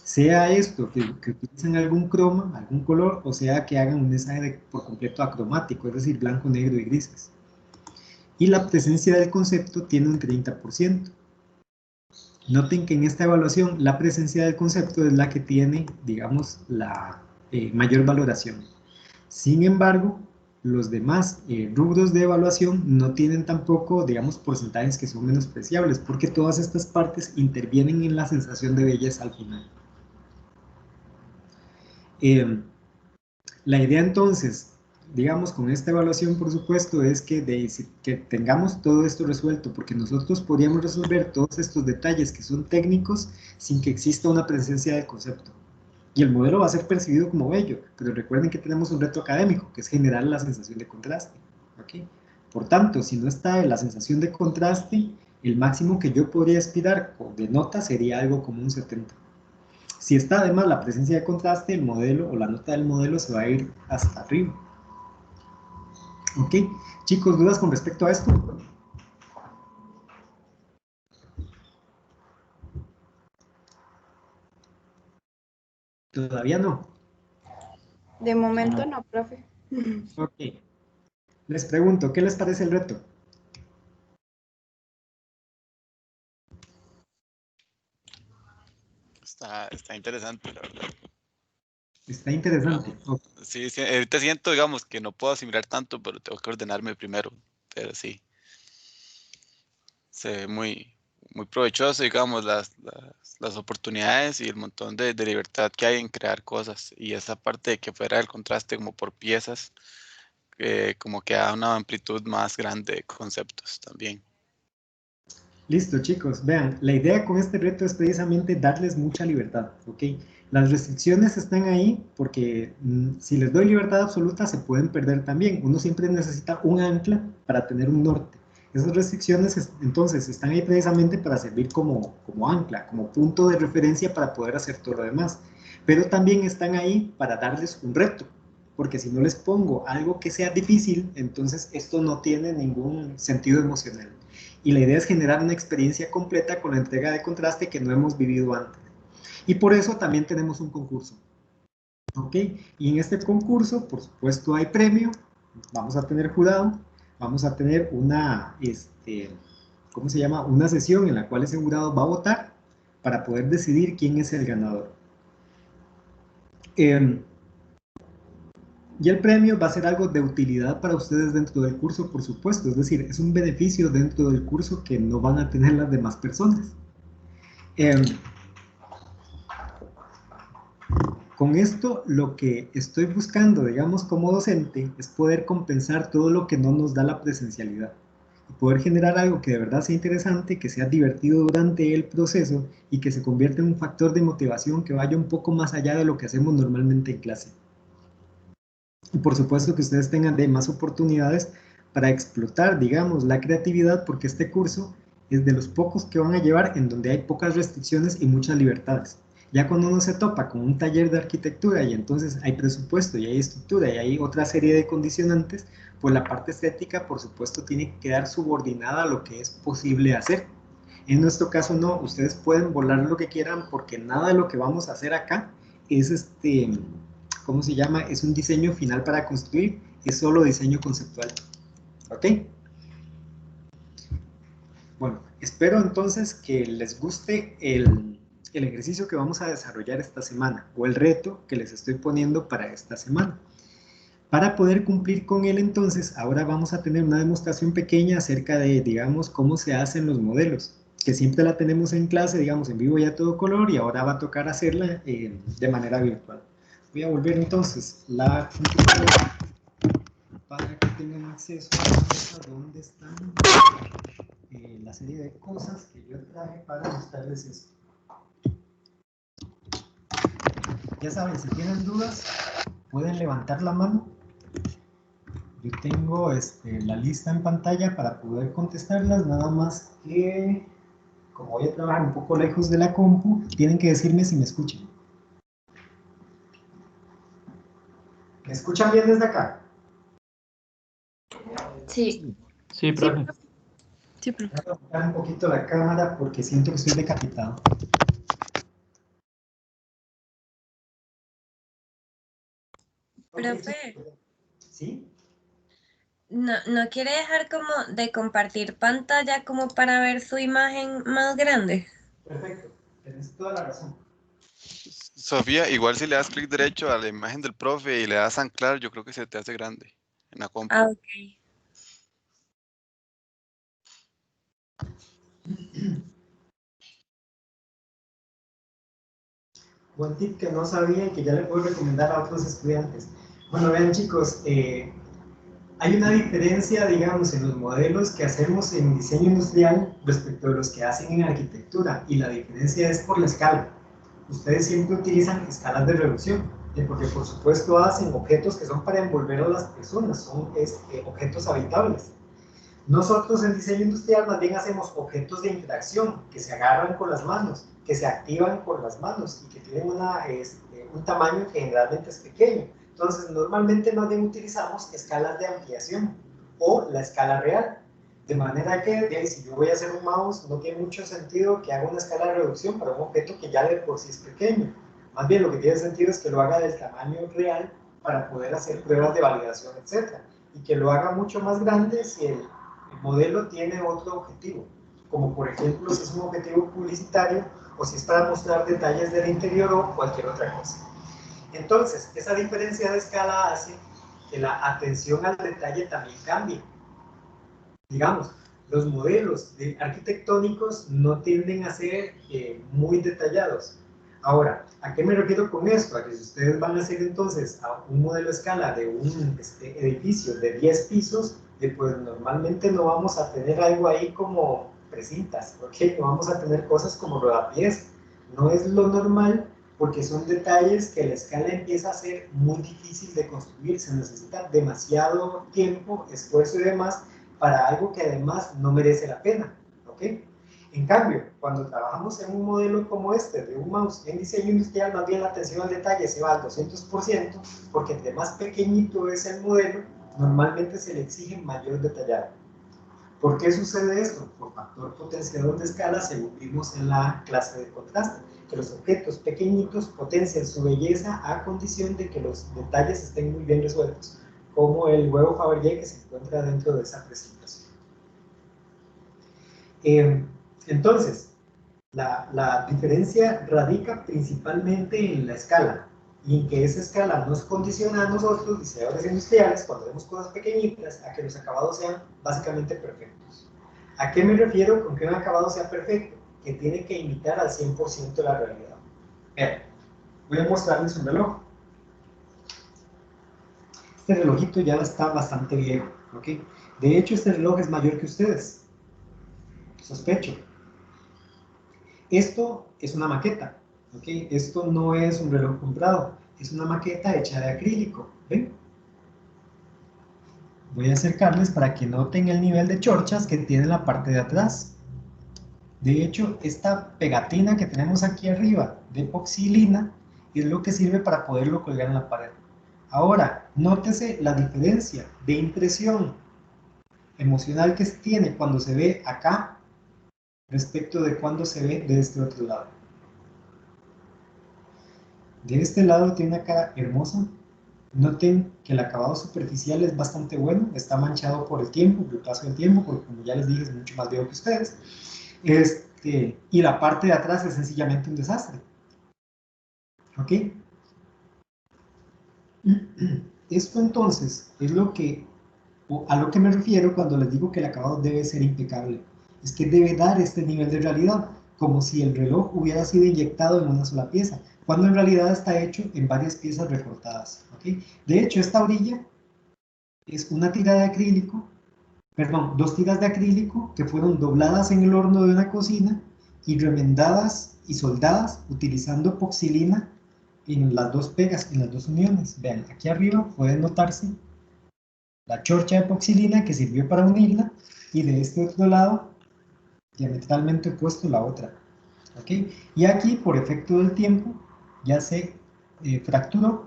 Sea esto que utilicen algún croma, algún color, o sea que hagan un mensaje por completo acromático, es decir, blanco, negro y grises. Y la presencia del concepto tiene un 30%. Noten que en esta evaluación la presencia del concepto es la que tiene, digamos, la mayor valoración. Sin embargo, los demás rubros de evaluación no tienen tampoco, digamos, porcentajes que son menospreciables, porque todas estas partes intervienen en la sensación de belleza al final. La idea entonces, digamos, con esta evaluación, por supuesto, es que tengamos todo esto resuelto, porque nosotros podríamos resolver todos estos detalles que son técnicos sin que exista una presencia del concepto. Y el modelo va a ser percibido como bello, pero recuerden que tenemos un reto académico, que es generar la sensación de contraste. ¿Okay? Por tanto, si no está la sensación de contraste, el máximo que yo podría aspirar de nota sería algo como un 70. Si está además la presencia de contraste, el modelo o la nota del modelo se va a ir hasta arriba. ¿Ok? Chicos, ¿dudas con respecto a esto? Todavía no. De momento no, profe. Ok. Les pregunto, ¿qué les parece el reto? Está interesante, la verdad. Está interesante. Okay. Sí, sí, ahorita siento, digamos, que no puedo asimilar tanto, pero tengo que ordenarme primero. Pero sí. Se ve muy, muy provechoso, digamos, las oportunidades y el montón de libertad que hay en crear cosas. Y esa parte de que fuera el contraste como por piezas, como que da una amplitud más grande de conceptos también. Listo, chicos. Vean, la idea con este reto es precisamente darles mucha libertad, ¿ok? Las restricciones están ahí porque si les doy libertad absoluta se pueden perder también. Uno siempre necesita un ancla para tener un norte. Esas restricciones entonces están ahí precisamente para servir como ancla, como punto de referencia para poder hacer todo lo demás. Pero también están ahí para darles un reto, porque si no les pongo algo que sea difícil, entonces esto no tiene ningún sentido emocional. Y la idea es generar una experiencia completa con la entrega de contraste que no hemos vivido antes. Y por eso también tenemos un concurso. ¿Ok? Y en este concurso, por supuesto, hay premio, vamos a tener jurado, vamos a tener una, ¿cómo se llama? Una sesión en la cual ese jurado va a votar para poder decidir quién es el ganador. Y el premio va a ser algo de utilidad para ustedes dentro del curso, por supuesto, es decir, es un beneficio dentro del curso que no van a tener las demás personas. Con esto, lo que estoy buscando, digamos, como docente, es poder compensar todo lo que no nos da la presencialidad. Y poder generar algo que de verdad sea interesante, que sea divertido durante el proceso y que se convierta en un factor de motivación que vaya un poco más allá de lo que hacemos normalmente en clase. Y por supuesto que ustedes tengan más oportunidades para explotar, digamos, la creatividad, porque este curso es de los pocos que van a llevar en donde hay pocas restricciones y muchas libertades. Ya cuando uno se topa con un taller de arquitectura y entonces hay presupuesto y hay estructura y hay otra serie de condicionantes, pues la parte estética, por supuesto, tiene que quedar subordinada a lo que es posible hacer. En nuestro caso no, ustedes pueden volar lo que quieran porque nada de lo que vamos a hacer acá es ¿cómo se llama? Es un diseño final para construir, es solo diseño conceptual. ¿Ok? Bueno, espero entonces que les guste el ejercicio que vamos a desarrollar esta semana, o el reto que les estoy poniendo para esta semana. Para poder cumplir con él, entonces, ahora vamos a tener una demostración pequeña acerca de, digamos, cómo se hacen los modelos, que siempre la tenemos en clase, digamos, en vivo y a todo color, y ahora va a tocar hacerla de manera virtual. Voy a volver entonces la computadora para que tengan acceso a dónde están la serie de cosas que yo traje para mostrarles esto. Ya saben, si tienen dudas, pueden levantar la mano. Yo tengo la lista en pantalla para poder contestarlas, nada más que, como voy a trabajar un poco lejos de la compu, tienen que decirme si me escuchan. ¿Me escuchan bien desde acá? Sí. Sí, profe. Sí, profe. Voy a bajar un poquito la cámara porque siento que estoy decapitado. Profe, ¿Sí? ¿no quiere dejar como de compartir pantalla como para ver su imagen más grande? Perfecto, tenés toda la razón. Sofía, igual si le das clic derecho a la imagen del profe y le das anclar, yo creo que se te hace grande en la compu. Ah, ok. Buen tip que no sabía y que ya le puedo recomendar a otros estudiantes. Bueno, vean chicos, hay una diferencia, digamos, en los modelos que hacemos en diseño industrial respecto de los que hacen en arquitectura, y la diferencia es por la escala. Ustedes siempre utilizan escalas de reducción, porque por supuesto hacen objetos que son para envolver a las personas, son objetos habitables. Nosotros en diseño industrial más bien hacemos objetos de interacción que se agarran con las manos, que se activan con las manos y que tienen un tamaño que generalmente es pequeño. Entonces, normalmente más bien utilizamos escalas de ampliación o la escala real. De manera que, si yo voy a hacer un mouse, no tiene mucho sentido que haga una escala de reducción para un objeto que ya de por sí es pequeño. Más bien lo que tiene sentido es que lo haga del tamaño real para poder hacer pruebas de validación, etc. Y que lo haga mucho más grande si el modelo tiene otro objetivo, como por ejemplo si es un objetivo publicitario o si es para mostrar detalles del interior o cualquier otra cosa. Entonces, esa diferencia de escala hace que la atención al detalle también cambie. Digamos, los modelos arquitectónicos no tienden a ser muy detallados. Ahora, ¿a qué me refiero con esto? A que si ustedes van a hacer entonces a un modelo a escala de un edificio de 10 pisos, pues normalmente no vamos a tener algo ahí como precintas, ¿ok? No vamos a tener cosas como rodapiés. No es lo normal porque son detalles que la escala empieza a ser muy difícil de construir. Se necesita demasiado tiempo, esfuerzo y demás para algo que además no merece la pena, ¿ok? En cambio, cuando trabajamos en un modelo como este, de un mouse en diseño industrial, más bien la atención al detalle se va al 200%, porque entre más pequeñito es el modelo, normalmente se le exige mayor detallado. ¿Por qué sucede esto? factor potenciador de escala según vimos en la clase de contraste, que los objetos pequeñitos potencian su belleza a condición de que los detalles estén muy bien resueltos, como el huevo Fabergé que se encuentra dentro de esa presentación. Entonces, la diferencia radica principalmente en la escala, y en que esa escala nos condiciona a nosotros, diseñadores industriales, cuando vemos cosas pequeñitas, a que los acabados sean básicamente perfectos. ¿A qué me refiero con que un acabado sea perfecto? Que tiene que imitar al 100% la realidad. Vean, voy a mostrarles un reloj. Este relojito ya está bastante viejo, ¿ok? De hecho, este reloj es mayor que ustedes. Sospecho. Esto es una maqueta, ¿ok? Esto no es un reloj comprado, es una maqueta hecha de acrílico, ¿ven? Voy a acercarles para que noten el nivel de chorchas que tiene la parte de atrás. De hecho, esta pegatina que tenemos aquí arriba de epoxilina es lo que sirve para poderlo colgar en la pared. Ahora, nótese la diferencia de impresión emocional que tiene cuando se ve acá respecto de cuando se ve de este otro lado. De este lado tiene una cara hermosa. Noten que el acabado superficial es bastante bueno, está manchado por el tiempo, por el paso del tiempo, porque como ya les dije es mucho más viejo que ustedes. Y la parte de atrás es sencillamente un desastre. ¿Ok? Esto entonces es a lo que me refiero cuando les digo que el acabado debe ser impecable. Es que debe dar este nivel de realidad, como si el reloj hubiera sido inyectado en una sola pieza, cuando en realidad está hecho en varias piezas recortadas. ¿Okay? De hecho, esta orilla es una tira de acrílico, perdón, 2 tiras de acrílico que fueron dobladas en el horno de una cocina y remendadas y soldadas utilizando epoxilina en las 2 pegas, en las 2 uniones. Vean, aquí arriba puede notarse la chorcha de epoxilina que sirvió para unirla, y de este otro lado, diametralmente opuesto, la otra. ¿Okay? Y aquí, por efecto del tiempo, ya se fracturó,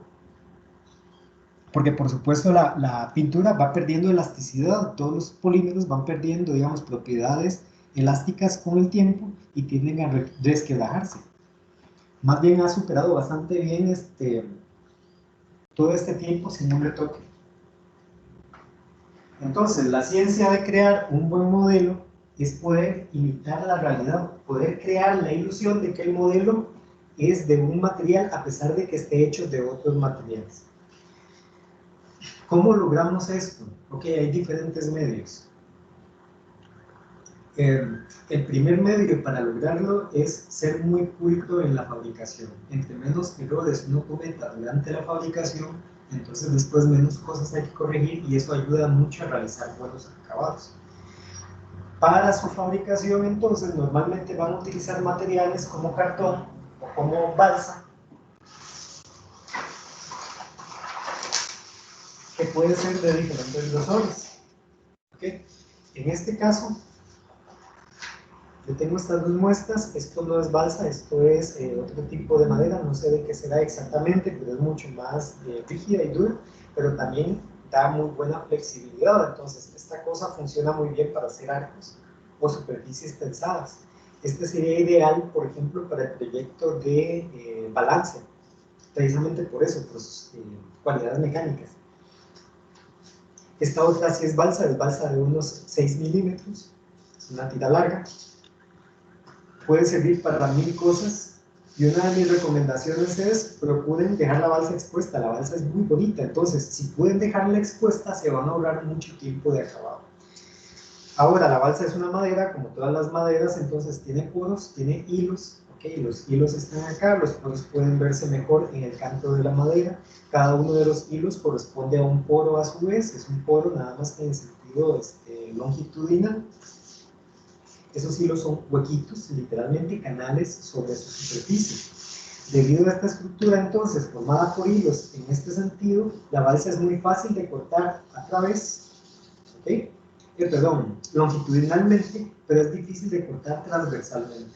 porque por supuesto la pintura va perdiendo elasticidad, todos los polímeros van perdiendo, digamos, propiedades elásticas con el tiempo y tienden a resquebrajarse. Más bien ha superado bastante bien todo este tiempo sin un retoque. Entonces, la ciencia de crear un buen modelo es poder imitar la realidad, poder crear la ilusión de que el modelo es de un material a pesar de que esté hecho de otros materiales. ¿Cómo logramos esto? Ok, hay diferentes medios. El primer medio para lograrlo es ser muy pulcro en la fabricación. Entre menos errores uno cometa durante la fabricación, entonces después menos cosas hay que corregir, y eso ayuda mucho a realizar buenos acabados. Para su fabricación, entonces, normalmente van a utilizar materiales como cartón o como balsa, que puede ser de diferentes grosores. ¿Okay? En este caso, yo tengo estas 2 muestras. Esto no es balsa, esto es otro tipo de madera, no sé de qué será exactamente, pero es mucho más rígida y dura, pero también da muy buena flexibilidad. Entonces, esta cosa funciona muy bien para hacer arcos o superficies pensadas. Este sería ideal, por ejemplo, para el proyecto de balance, precisamente por eso, por sus cualidades mecánicas. Esta otra sí es balsa de unos 6 milímetros, es una tira larga. Puede servir para 1000 cosas, y una de mis recomendaciones es: procuren dejar la balsa expuesta. La balsa es muy bonita, entonces si pueden dejarla expuesta se van a ahorrar mucho tiempo de acabado. Ahora, la balsa es una madera, como todas las maderas, entonces tiene poros, tiene hilos. ¿Okay? Los hilos están acá, los poros pueden verse mejor en el canto de la madera. Cada uno de los hilos corresponde a un poro a su vez, es un poro nada más que en sentido longitudinal. Esos hilos son huequitos, literalmente canales sobre su superficie. Debido a esta estructura, entonces, formada por hilos en este sentido, la balsa es muy fácil de cortar a través, ¿okay? Longitudinalmente, pero es difícil de cortar transversalmente.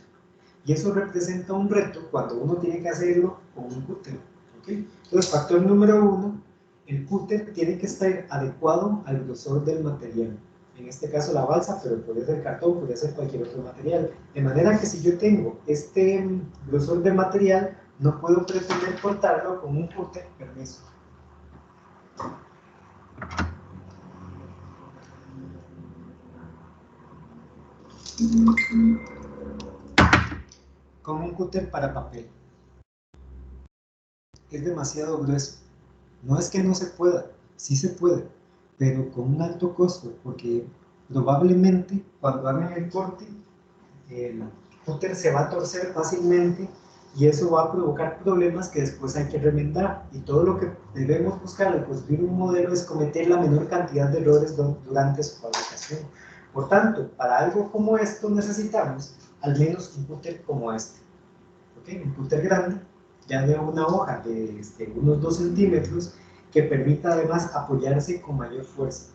Y eso representa un reto cuando uno tiene que hacerlo con un cúter. ¿Okay? Entonces, factor número 1, el cúter tiene que estar adecuado al grosor del material. en este caso la balsa, pero puede ser cartón, puede ser cualquier otro material. De manera que si yo tengo este grosor de material, no puedo pretender cortarlo con un cúter, permiso. Con un cúter para papel. Es demasiado grueso. No es que no se pueda, sí se puede, pero con un alto costo, porque probablemente cuando hagan el corte, el cúter se va a torcer fácilmente y eso va a provocar problemas que después hay que remendar. Y todo lo que debemos buscar al construir un modelo es cometer la menor cantidad de errores durante su fabricación. Por tanto, para algo como esto necesitamos al menos un cúter como este. ¿Okay? Un cúter grande, ya de una hoja de unos 2 centímetros, que permita además apoyarse con mayor fuerza.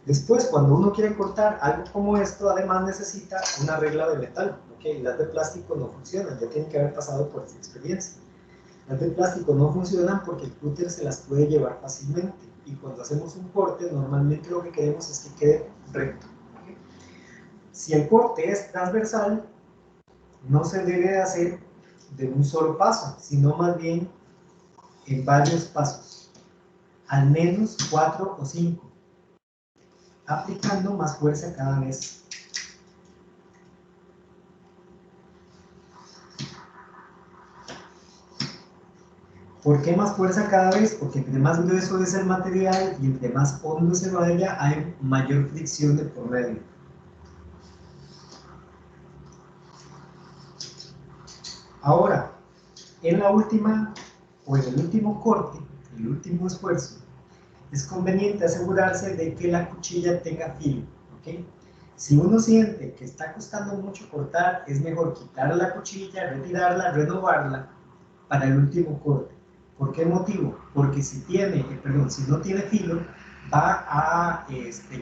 Después, cuando uno quiere cortar algo como esto, además necesita una regla de metal. ¿Okay? Las de plástico no funcionan, ya tienen que haber pasado por esa experiencia. Las de plástico no funcionan porque el cúter se las puede llevar fácilmente. Y cuando hacemos un corte, normalmente lo que queremos es que quede recto. ¿Okay? Si el corte es transversal, no se debe hacer de un solo paso, sino más bien en varios pasos, al menos 4 o 5, aplicando más fuerza cada vez. ¿Por qué más fuerza cada vez? Porque entre más grueso es el material y entre más hondo se vaya, hay mayor fricción de por medio. Ahora, en la última, o en el último corte, el último esfuerzo, es conveniente asegurarse de que la cuchilla tenga filo. ¿Okay? Si uno siente que está costando mucho cortar, es mejor quitar la cuchilla, retirarla, renovarla para el último corte. ¿Por qué motivo? Porque si no tiene filo, va a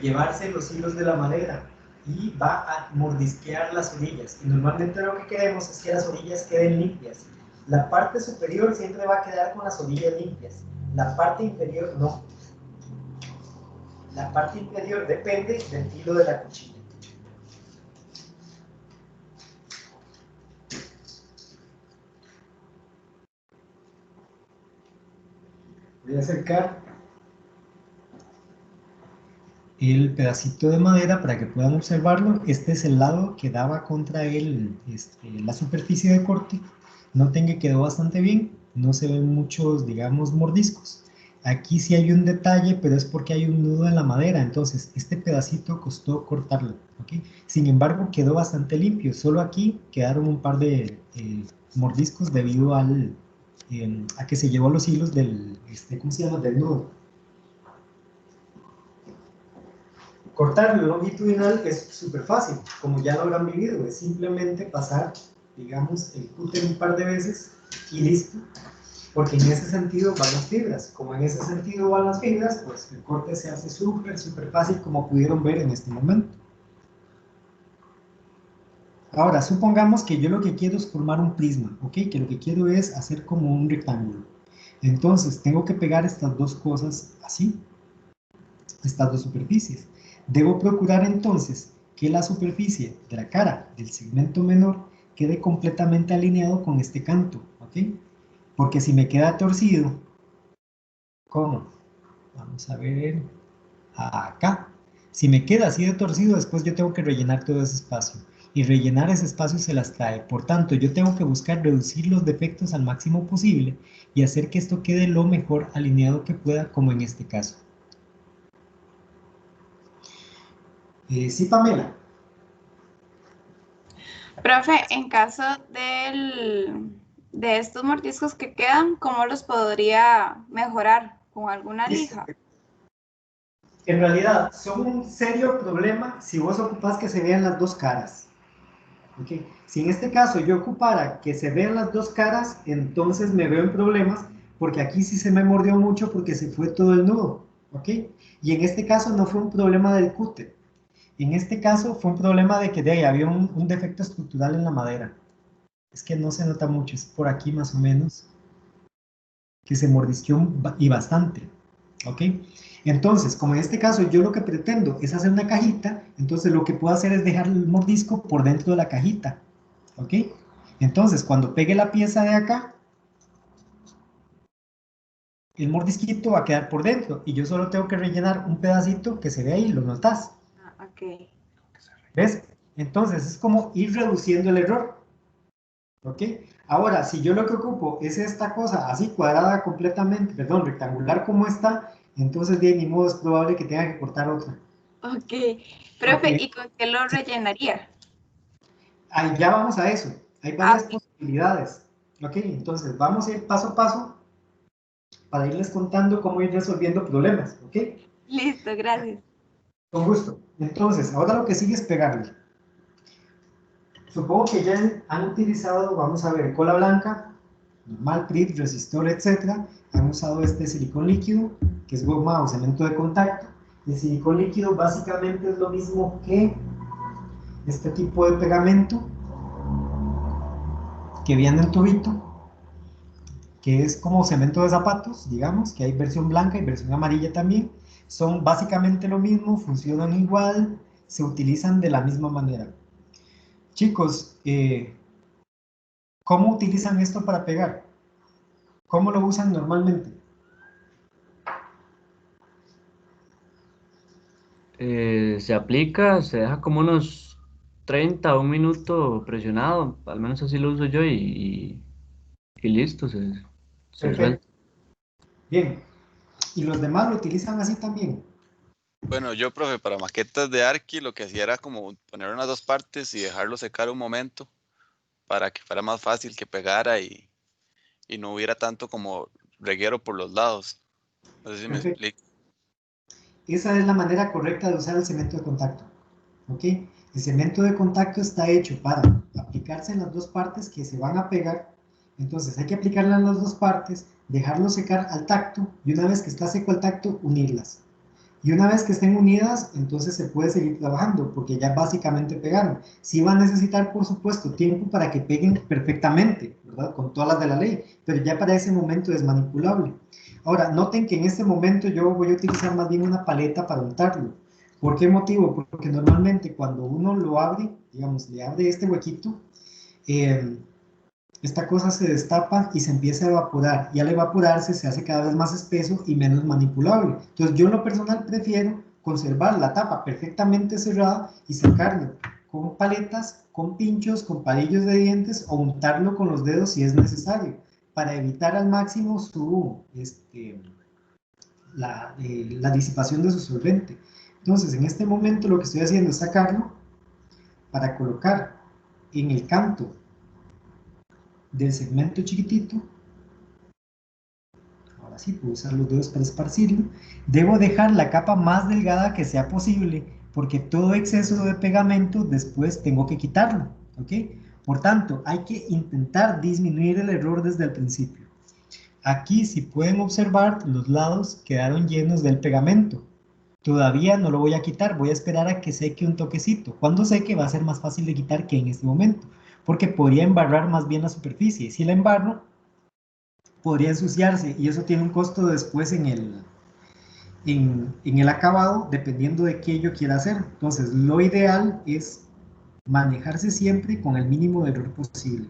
llevarse los hilos de la madera y va a mordisquear las orillas. Y normalmente lo que queremos es que las orillas queden limpias. La parte superior siempre va a quedar con las orillas limpias, la parte inferior no. La parte inferior depende del filo de la cuchilla. Voy a acercar el pedacito de madera para que puedan observarlo. Este es el lado que daba contra la superficie de corte. Noten que quedó bastante bien, no se ven muchos, digamos, mordiscos. Aquí sí hay un detalle, pero es porque hay un nudo en la madera, entonces este pedacito costó cortarlo. ¿Okay? Sin embargo, quedó bastante limpio, solo aquí quedaron un par de mordiscos debido a que se llevó los hilos del, ¿cómo se llama?, del nudo. Cortar lo longitudinal es súper fácil, como ya lo habrán vivido, es simplemente pasar, digamos, el cúter un par de veces y listo, porque en ese sentido van las fibras. Como en ese sentido van las fibras, pues el corte se hace súper fácil, como pudieron ver en este momento. Ahora, supongamos que yo lo que quiero es formar un prisma, ¿ok? Que lo que quiero es hacer como un rectángulo. Entonces, tengo que pegar estas dos cosas así, estas dos superficies. Debo procurar entonces que la superficie de la cara del segmento menor quede completamente alineado con este canto, ¿ok? Porque si me queda torcido, ¿cómo? Vamos a ver, acá. Si me queda así de torcido, después yo tengo que rellenar todo ese espacio. Y rellenar ese espacio se las trae. Por tanto, yo tengo que buscar reducir los defectos al máximo posible y hacer que esto quede lo mejor alineado que pueda, como en este caso. Sí, Pamela. Profe, en caso de estos mordiscos que quedan, ¿cómo los podría mejorar? ¿Con alguna lija? En realidad, son un serio problema si vos ocupás que se vean las dos caras. ¿Okay? Si en este caso yo ocupara que se vean las dos caras, entonces me veo en problemas, porque aquí sí se me mordió mucho porque se fue todo el nudo. ¿Okay? Y en este caso no fue un problema del cúter. En este caso fue un problema de que había un defecto estructural en la madera. Es que no se nota mucho, es por aquí más o menos, que se mordisqueó y bastante. ¿Ok? Entonces, como en este caso yo lo que pretendo es hacer una cajita, entonces lo que puedo hacer es dejar el mordisco por dentro de la cajita. ¿Ok? Entonces, cuando pegue la pieza de acá, el mordisquito va a quedar por dentro y yo solo tengo que rellenar un pedacito que se ve ahí, ¿lo notas? Ok. ¿Ves? Entonces es como ir reduciendo el error. ¿Ok? Ahora, si yo lo que ocupo es esta cosa así cuadrada completamente, perdón, rectangular como está, entonces de ni modo es probable que tenga que cortar otra. Ok. Profe, Porque ¿y con qué lo rellenaría? ahí ya vamos a eso. Hay varias Ok. posibilidades. ¿Ok? Entonces vamos a ir paso a paso para irles contando cómo ir resolviendo problemas. ¿Ok? Listo, gracias. Con gusto. Entonces, ahora lo que sigue es pegarle. Supongo que ya han utilizado, vamos a ver, cola blanca, normal, PRIT, resistor, etc. Han usado este silicón líquido, que es goma o cemento de contacto. El silicón líquido básicamente es lo mismo que este tipo de pegamento que viene en tubito, que es como cemento de zapatos, digamos, que hay versión blanca y versión amarilla también. Son básicamente lo mismo, funcionan igual, se utilizan de la misma manera. Chicos, ¿cómo utilizan esto para pegar? ¿Cómo lo usan normalmente? Se aplica, se deja como unos 30 o un minuto presionado, al menos así lo uso yo y listo, se suelta. Perfecto. Bien. ¿Y los demás lo utilizan así también? Bueno, yo, profe, para maquetas de Arqui lo que hacía era como poner unas dos partes y dejarlo secar un momento para que fuera más fácil que pegara y no hubiera tanto como reguero por los lados. No sé si me Perfecto. explico. Esa es la manera correcta de usar el cemento de contacto. ¿Ok? El cemento de contacto está hecho para aplicarse en las dos partes que se van a pegar. Entonces hay que aplicarla en las dos partes, dejarlo secar al tacto y una vez que está seco al tacto, unirlas. Y una vez que estén unidas, entonces se puede seguir trabajando porque ya básicamente pegaron. Sí va a necesitar, por supuesto, tiempo para que peguen perfectamente, ¿verdad? Con todas las de la ley, pero ya para ese momento es manipulable. Ahora, noten que en este momento yo voy a utilizar más bien una paleta para untarlo. ¿Por qué motivo? Porque normalmente cuando uno lo abre, digamos, le abre este huequito, eh, esta cosa se destapa y se empieza a evaporar, y al evaporarse se hace cada vez más espeso y menos manipulable. Entonces yo en lo personal prefiero conservar la tapa perfectamente cerrada y sacarlo con paletas, con pinchos, con palillos de dientes o untarlo con los dedos si es necesario, para evitar al máximo la disipación de su solvente. Entonces en este momento lo que estoy haciendo es sacarlo para colocar en el canto del segmento chiquitito. Ahora sí, puedo usar los dedos para esparcirlo. Debo dejar la capa más delgada que sea posible, porque todo exceso de pegamento después tengo que quitarlo, ¿ok? Por tanto, hay que intentar disminuir el error desde el principio. Aquí, si pueden observar, los lados quedaron llenos del pegamento. Todavía no lo voy a quitar, voy a esperar a que seque un toquecito. Cuando seque va a ser más fácil de quitar que en este momento, porque podría embarrar más bien la superficie. Si la embarro, podría ensuciarse y eso tiene un costo después en el acabado, dependiendo de qué yo quiera hacer. Entonces, lo ideal es manejarse siempre con el mínimo de error posible.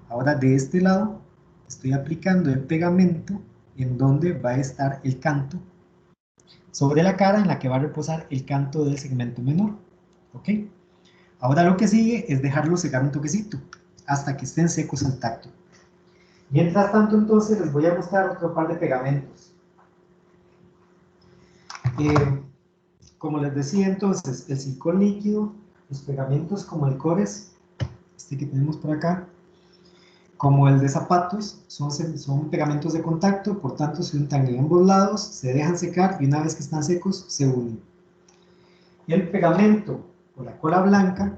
Ahora, de este lado, estoy aplicando el pegamento en donde va a estar el canto, sobre la cara en la que va a reposar el canto del segmento menor. ¿Ok? Ahora lo que sigue es dejarlo secar un toquecito, hasta que estén secos al tacto. Mientras tanto, entonces, les voy a mostrar otro par de pegamentos. Como les decía entonces, el silicón líquido, los pegamentos como el Cores, este que tenemos por acá, como el de zapatos, son pegamentos de contacto, por tanto se untan en ambos lados, se dejan secar y una vez que están secos se unen. Y el pegamento o la cola blanca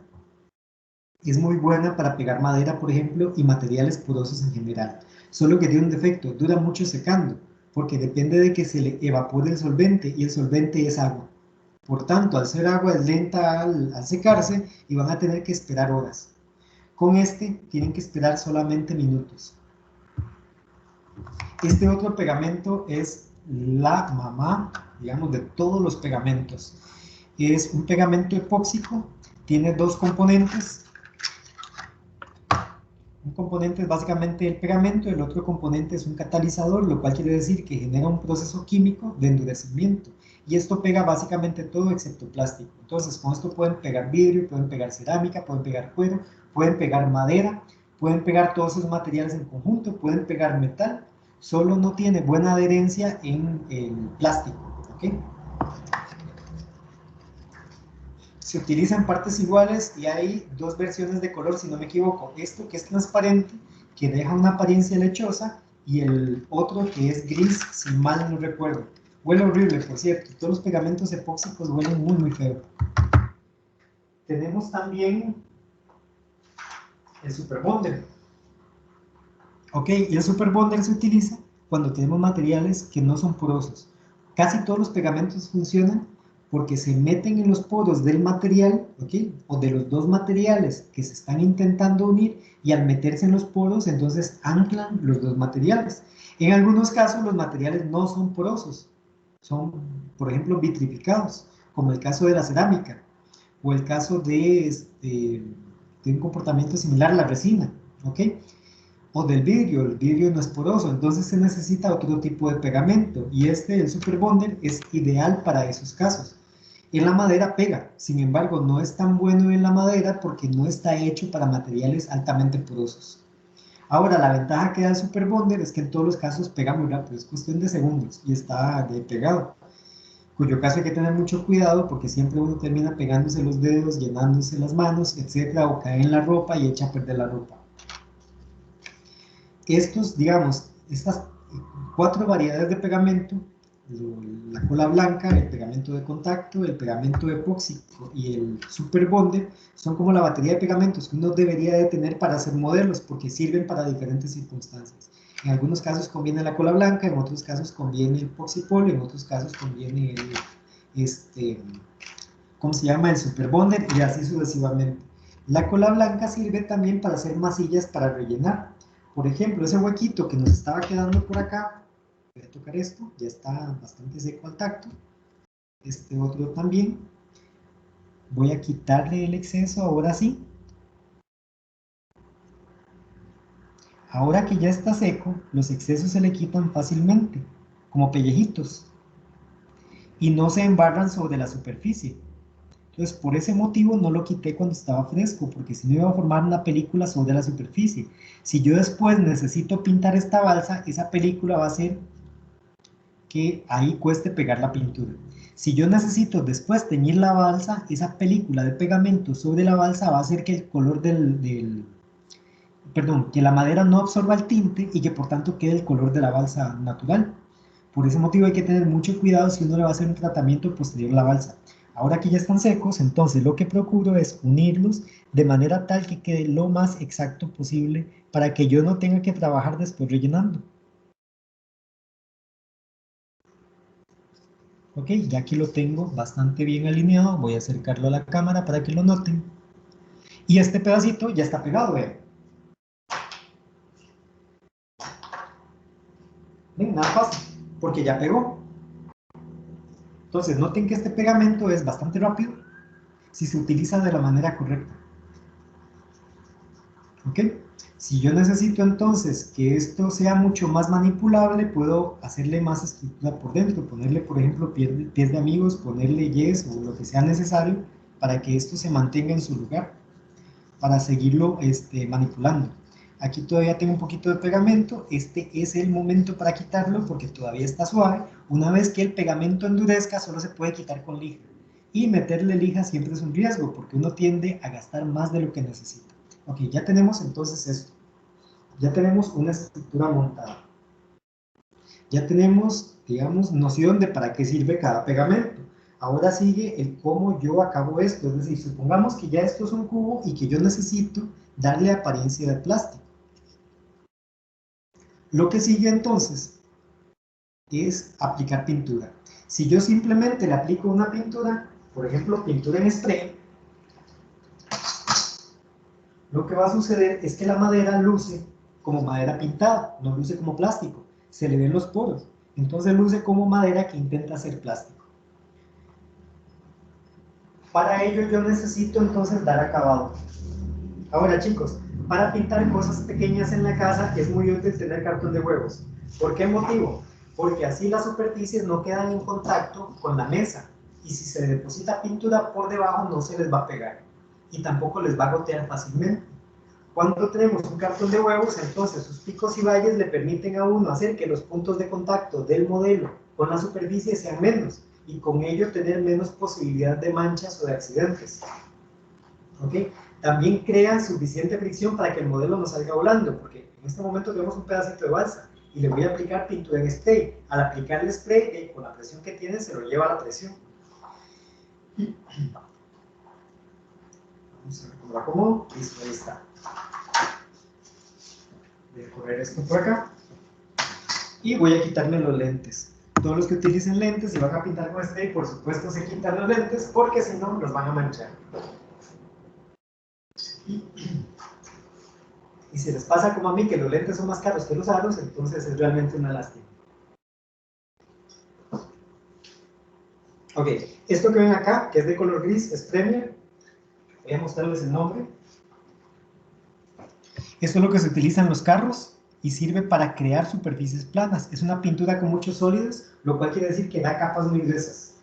es muy buena para pegar madera, por ejemplo, y materiales porosos en general. Solo que tiene un defecto, dura mucho secando, porque depende de que se le evapore el solvente y el solvente es agua. Por tanto, al ser agua es lenta al secarse y van a tener que esperar horas. Con este tienen que esperar solamente minutos. Este otro pegamento es la mamá, digamos, de todos los pegamentos. Es un pegamento epóxico, tiene dos componentes. Un componente es básicamente el pegamento, el otro componente es un catalizador, lo cual quiere decir que genera un proceso químico de endurecimiento. Y esto pega básicamente todo excepto plástico. Entonces, con esto pueden pegar vidrio, pueden pegar cerámica, pueden pegar cuero, pueden pegar madera, pueden pegar todos esos materiales en conjunto, pueden pegar metal, solo no tiene buena adherencia en el plástico, ¿ok? Se utilizan partes iguales y hay dos versiones de color, si no me equivoco. Esto que es transparente, que deja una apariencia lechosa, y el otro que es gris, si mal no recuerdo. Huele horrible, por cierto. Todos los pegamentos epóxicos huelen muy, muy feo. Tenemos también el Super Bonder. Ok, y el Super Bonder se utiliza cuando tenemos materiales que no son porosos. Casi todos los pegamentos funcionan porque se meten en los poros del material, ¿ok? O de los dos materiales que se están intentando unir, y al meterse en los poros, entonces anclan los dos materiales. En algunos casos los materiales no son porosos, son, por ejemplo, vitrificados, como el caso de la cerámica, o el caso de un comportamiento similar a la resina, ¿ok? O del vidrio, el vidrio no es poroso, entonces se necesita otro tipo de pegamento, y el Super Bonder, es ideal para esos casos. En la madera pega, sin embargo no es tan bueno en la madera porque no está hecho para materiales altamente porosos. Ahora, la ventaja que da el Super Bonder es que en todos los casos pega muy rápido, es cuestión de segundos y está pegado, cuyo caso hay que tener mucho cuidado porque siempre uno termina pegándose los dedos, llenándose las manos, etcétera, o cae en la ropa y echa a perder la ropa. Estas 4 variedades de pegamento, la cola blanca, el pegamento de contacto, el pegamento epóxico y el Super Bonder, son como la batería de pegamentos que uno debería de tener para hacer modelos, porque sirven para diferentes circunstancias. En algunos casos conviene la cola blanca, en otros casos conviene el Poxipol, en otros casos conviene ¿cómo se llama? El Super Bonder, y así sucesivamente. La cola blanca sirve también para hacer masillas para rellenar. Por ejemplo, ese huequito que nos estaba quedando por acá, voy a tocar esto, ya está bastante seco al tacto. Este otro también. Voy a quitarle el exceso, ahora sí. Ahora que ya está seco, los excesos se le quitan fácilmente, como pellejitos, y no se embarran sobre la superficie. Entonces, por ese motivo no lo quité cuando estaba fresco, porque si no iba a formar una película sobre la superficie. Si yo después necesito pintar esta balsa, esa película va a hacer que ahí cueste pegar la pintura. Si yo necesito después teñir la balsa, esa película de pegamento sobre la balsa va a hacer que el color que la madera no absorba el tinte y que por tanto quede el color de la balsa natural. Por ese motivo hay que tener mucho cuidado si uno le va a hacer un tratamiento posterior a la balsa. Ahora que ya están secos, entonces lo que procuro es unirlos de manera tal que quede lo más exacto posible para que yo no tenga que trabajar después rellenando. Ok, ya aquí lo tengo bastante bien alineado, voy a acercarlo a la cámara para que lo noten. Y este pedacito ya está pegado, vean. Ven, nada pasa, porque ya pegó. Entonces, noten que este pegamento es bastante rápido si se utiliza de la manera correcta. ¿Ok? Si yo necesito entonces que esto sea mucho más manipulable, puedo hacerle más estructura por dentro, ponerle, por ejemplo, pies de amigos, ponerle yes o lo que sea necesario para que esto se mantenga en su lugar, para seguirlo manipulando. Aquí todavía tengo un poquito de pegamento, este es el momento para quitarlo porque todavía está suave. Una vez que el pegamento endurezca, solo se puede quitar con lija. Y meterle lija siempre es un riesgo porque uno tiende a gastar más de lo que necesita. Ok, ya tenemos entonces esto. Ya tenemos una estructura montada. Ya tenemos, digamos, noción de para qué sirve cada pegamento. Ahora sigue el cómo yo acabo esto. Es decir, supongamos que ya esto es un cubo y que yo necesito darle apariencia de plástico. Lo que sigue entonces es aplicar pintura. Si yo simplemente le aplico una pintura, por ejemplo, pintura en spray, lo que va a suceder es que la madera luce como madera pintada, no luce como plástico, se le ven los poros. Entonces luce como madera que intenta hacer plástico. Para ello yo necesito entonces dar acabado. Ahora chicos, para pintar cosas pequeñas en la casa es muy útil tener cartón de huevos. ¿Por qué motivo? Porque así las superficies no quedan en contacto con la mesa y si se deposita pintura por debajo no se les va a pegar y tampoco les va a gotear fácilmente. Cuando tenemos un cartón de huevos, entonces sus picos y valles le permiten a uno hacer que los puntos de contacto del modelo con la superficie sean menos y con ello tener menos posibilidad de manchas o de accidentes. ¿Ok? También crea suficiente fricción para que el modelo no salga volando, porque en este momento tenemos un pedacito de balsa y le voy a aplicar pintura en spray. Al aplicar el spray, con la presión que tiene, se lo lleva a la presión. Vamos a ver cómo lo acomodo. Listo, ahí está. Voy a correr esto por acá. Y voy a quitarme los lentes. Todos los que utilicen lentes y van a pintar con spray, por supuesto se quitan los lentes, porque si no, los van a manchar. Y si les pasa como a mí, que los lentes son más caros que los aros, entonces es realmente una lástima. Ok, esto que ven acá, que es de color gris, es Premier. Voy a mostrarles el nombre. Esto es lo que se utiliza en los carros y sirve para crear superficies planas. Es una pintura con muchos sólidos, lo cual quiere decir que da capas muy gruesas.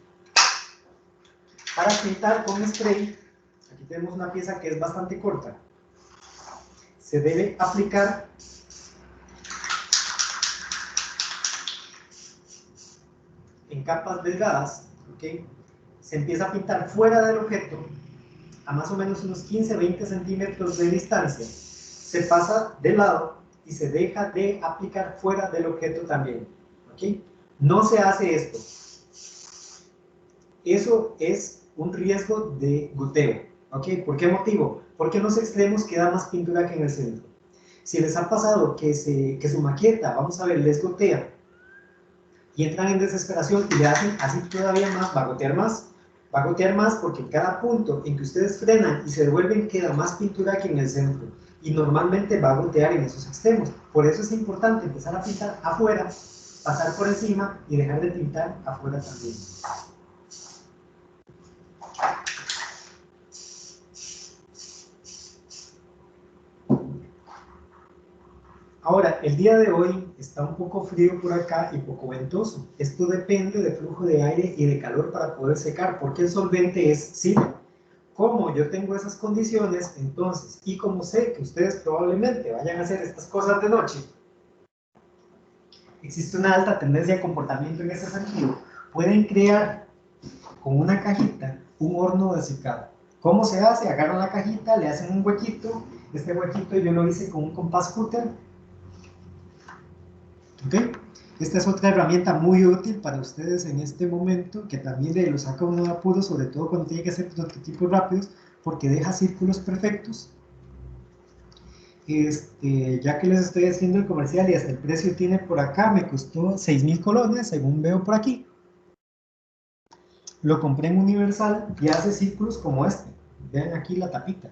Para pintar con spray, aquí tenemos una pieza que es bastante corta. Se debe aplicar en capas delgadas, ¿okay? Se empieza a pintar fuera del objeto a más o menos unos 15-20 centímetros de distancia, se pasa de lado y se deja de aplicar fuera del objeto también, ¿okay? No se hace esto. Eso es un riesgo de goteo, ¿okay? ¿Por qué motivo? Porque en los extremos queda más pintura que en el centro. Si les ha pasado que su maqueta, vamos a ver, les gotea y entran en desesperación y le hacen así todavía más, va a gotear más. Va a gotear más porque en cada punto en que ustedes frenan y se devuelven queda más pintura que en el centro. Y normalmente va a gotear en esos extremos. Por eso es importante empezar a pintar afuera, pasar por encima y dejar de pintar afuera también. Ahora, el día de hoy está un poco frío por acá y poco ventoso. Esto depende del flujo de aire y de calor para poder secar, porque el solvente es Silva. Como yo tengo esas condiciones, entonces, y como sé que ustedes probablemente vayan a hacer estas cosas de noche, existe una alta tendencia de comportamiento en ese sentido, pueden crear con una cajita un horno de secado. ¿Cómo se hace? Agarran la cajita, le hacen un huequito, este huequito yo lo hice con un compás cutter. ¿Okay? Esta es otra herramienta muy útil para ustedes en este momento, que también lo saca uno de apuro, sobre todo cuando tiene que hacer prototipos rápidos, porque deja círculos perfectos. Ya que les estoy haciendo el comercial y hasta el precio tiene por acá, me costó 6.000 colones, según veo por aquí. Lo compré en Universal y hace círculos como este. Vean aquí la tapita.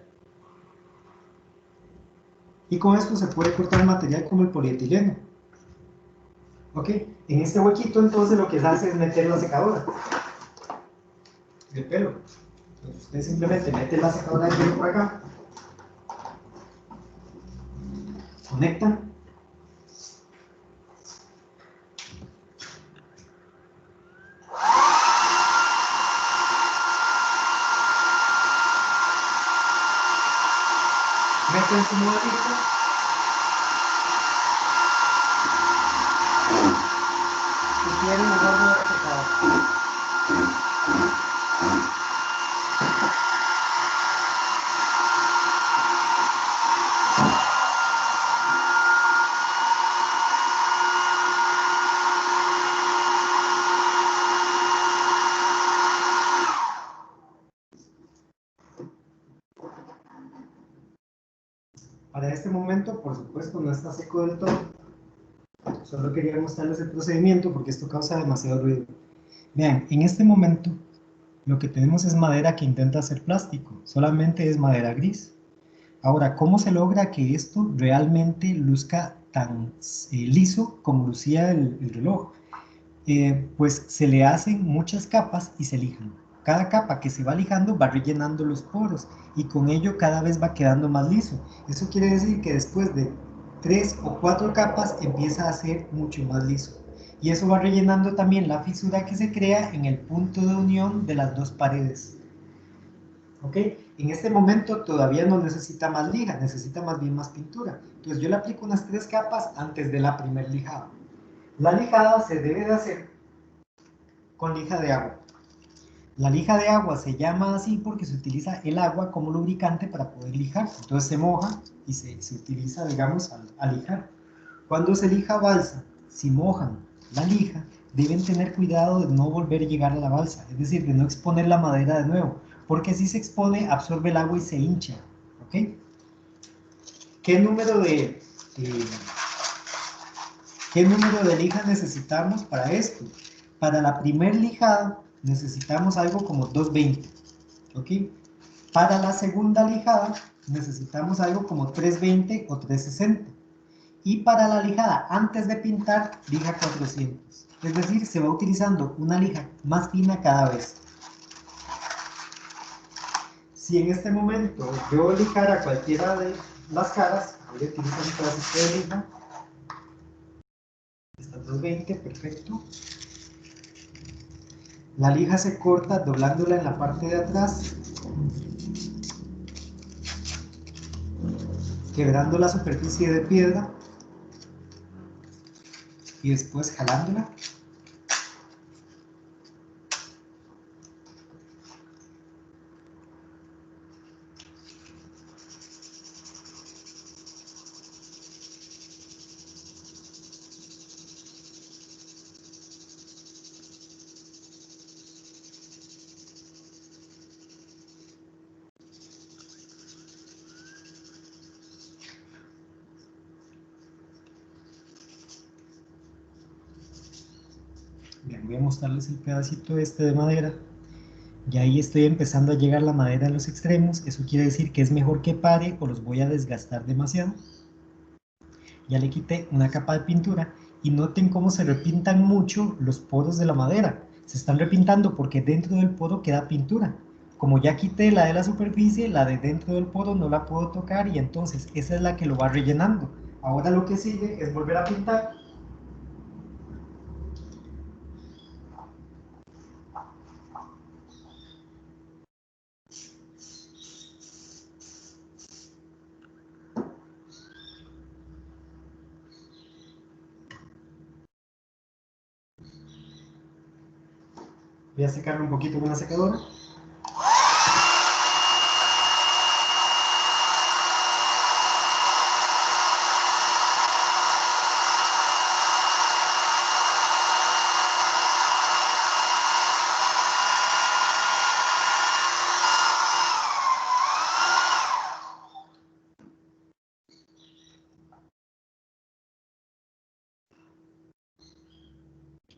Y con esto se puede cortar material como el polietileno. ¿Ok? En este huequito entonces lo que se hace es meter la secadora de pelo. Entonces usted simplemente mete la secadora de pelo por acá, conecta, mete en su modelito y tiene un horno de secador. Para este momento, por supuesto, no está seco del todo. Solo quería mostrarles el procedimiento porque esto causa demasiado ruido. Vean, en este momento lo que tenemos es madera que intenta hacer plástico, solamente es madera gris. Ahora, ¿cómo se logra que esto realmente luzca tan liso como lucía el reloj? pues se le hacen muchas capas y se lijan. Cada capa que se va lijando va rellenando los poros y con ello cada vez va quedando más liso. Eso quiere decir que después de 3 o 4 capas empieza a ser mucho más liso. Y eso va rellenando también la fisura que se crea en el punto de unión de las dos paredes. ¿Ok? En este momento todavía no necesita más lija, necesita más bien más pintura. Entonces yo le aplico unas 3 capas antes de la primer lijada. La lijada se debe de hacer con lija de agua. La lija de agua se llama así porque se utiliza el agua como lubricante para poder lijar. Entonces se moja y se utiliza, digamos, al lijar. Cuando se lija balsa, si mojan la lija, deben tener cuidado de no volver a llegar a la balsa, es decir, de no exponer la madera de nuevo, porque si se expone, absorbe el agua y se hincha. ¿Ok? ¿Qué número de lija necesitamos para esto? Para la primer lijada necesitamos algo como 220, ¿ok? Para la segunda lijada necesitamos algo como 320 o 360. Y para la lijada antes de pintar, lija 400. Es decir, se va utilizando una lija más fina cada vez. Si en este momento yo lijara cualquiera de las caras, voy a utilizar un pedacito de lija. Esta 220, perfecto. La lija se corta doblándola en la parte de atrás, quebrando la superficie de piedra y después jalándola. Bien, voy a mostrarles el pedacito este de madera. Y ahí estoy empezando a llegar la madera a los extremos. Eso quiere decir que es mejor que pare o los voy a desgastar demasiado. Ya le quité una capa de pintura y noten cómo se repintan mucho los poros de la madera. Se están repintando porque dentro del poro queda pintura. Como ya quité la de la superficie, la de dentro del poro no la puedo tocar y entonces esa es la que lo va rellenando. Ahora lo que sigue es volver a pintar. Voy a secarlo un poquito con una secadora.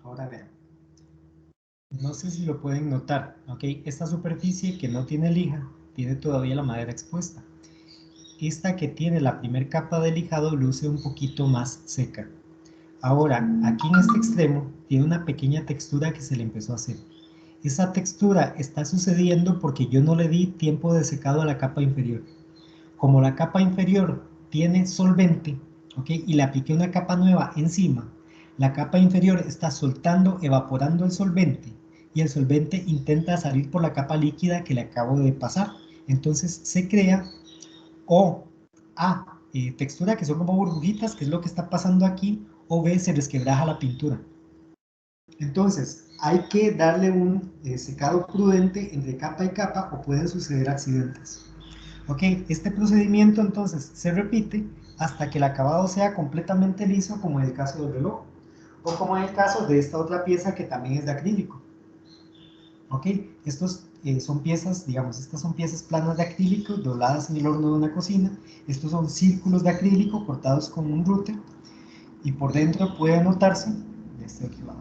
Ahora vean. No sé si lo pueden notar, ¿ok? Esta superficie que no tiene lija, tiene todavía la madera expuesta. Esta que tiene la primera capa de lijado luce un poquito más seca. Ahora, aquí en este extremo, tiene una pequeña textura que se le empezó a hacer. Esa textura está sucediendo porque yo no le di tiempo de secado a la capa inferior. Como la capa inferior tiene solvente, ¿ok? Y le apliqué una capa nueva encima, la capa inferior está soltando, evaporando el solvente y el solvente intenta salir por la capa líquida que le acabo de pasar. Entonces se crea textura que son como burbujitas, que es lo que está pasando aquí, o B, se resquebraja la pintura. Entonces hay que darle un secado prudente entre capa y capa o pueden suceder accidentes. Ok, este procedimiento entonces se repite hasta que el acabado sea completamente liso, como en el caso del reloj, o como en el caso de esta otra pieza que también es de acrílico. Ok, estos son piezas, digamos, estas son piezas planas de acrílico dobladas en el horno de una cocina. Estos son círculos de acrílico cortados con un router y por dentro puede notarse, de este otro lado.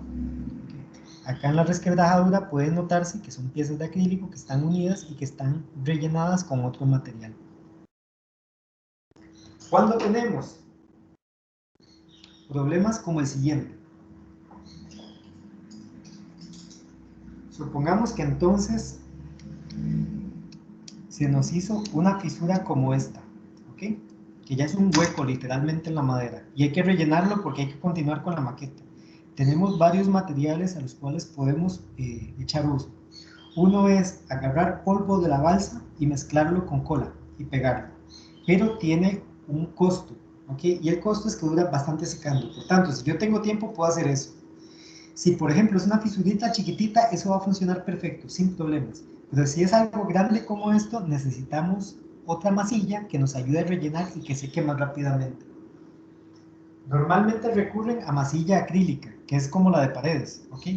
Acá en la resquebrajadura puede notarse que son piezas de acrílico que están unidas y que están rellenadas con otro material. Cuando tenemos problemas como el siguiente, Supongamos que entonces se nos hizo una fisura como esta, ¿ok? Que ya es un hueco literalmente en la madera, y hay que rellenarlo porque hay que continuar con la maqueta. Tenemos varios materiales a los cuales podemos echar uso. Uno es agarrar polvo de la balsa y mezclarlo con cola y pegarlo, pero tiene un costo, ¿ok? Y el costo es que dura bastante secando. Por tanto, si yo tengo tiempo, puedo hacer eso. Si, por ejemplo, es una fisurita chiquitita, eso va a funcionar perfecto, sin problemas. Pero si es algo grande como esto, necesitamos otra masilla que nos ayude a rellenar y que seque más rápidamente. Normalmente recurren a masilla acrílica, que es como la de paredes, ¿ok?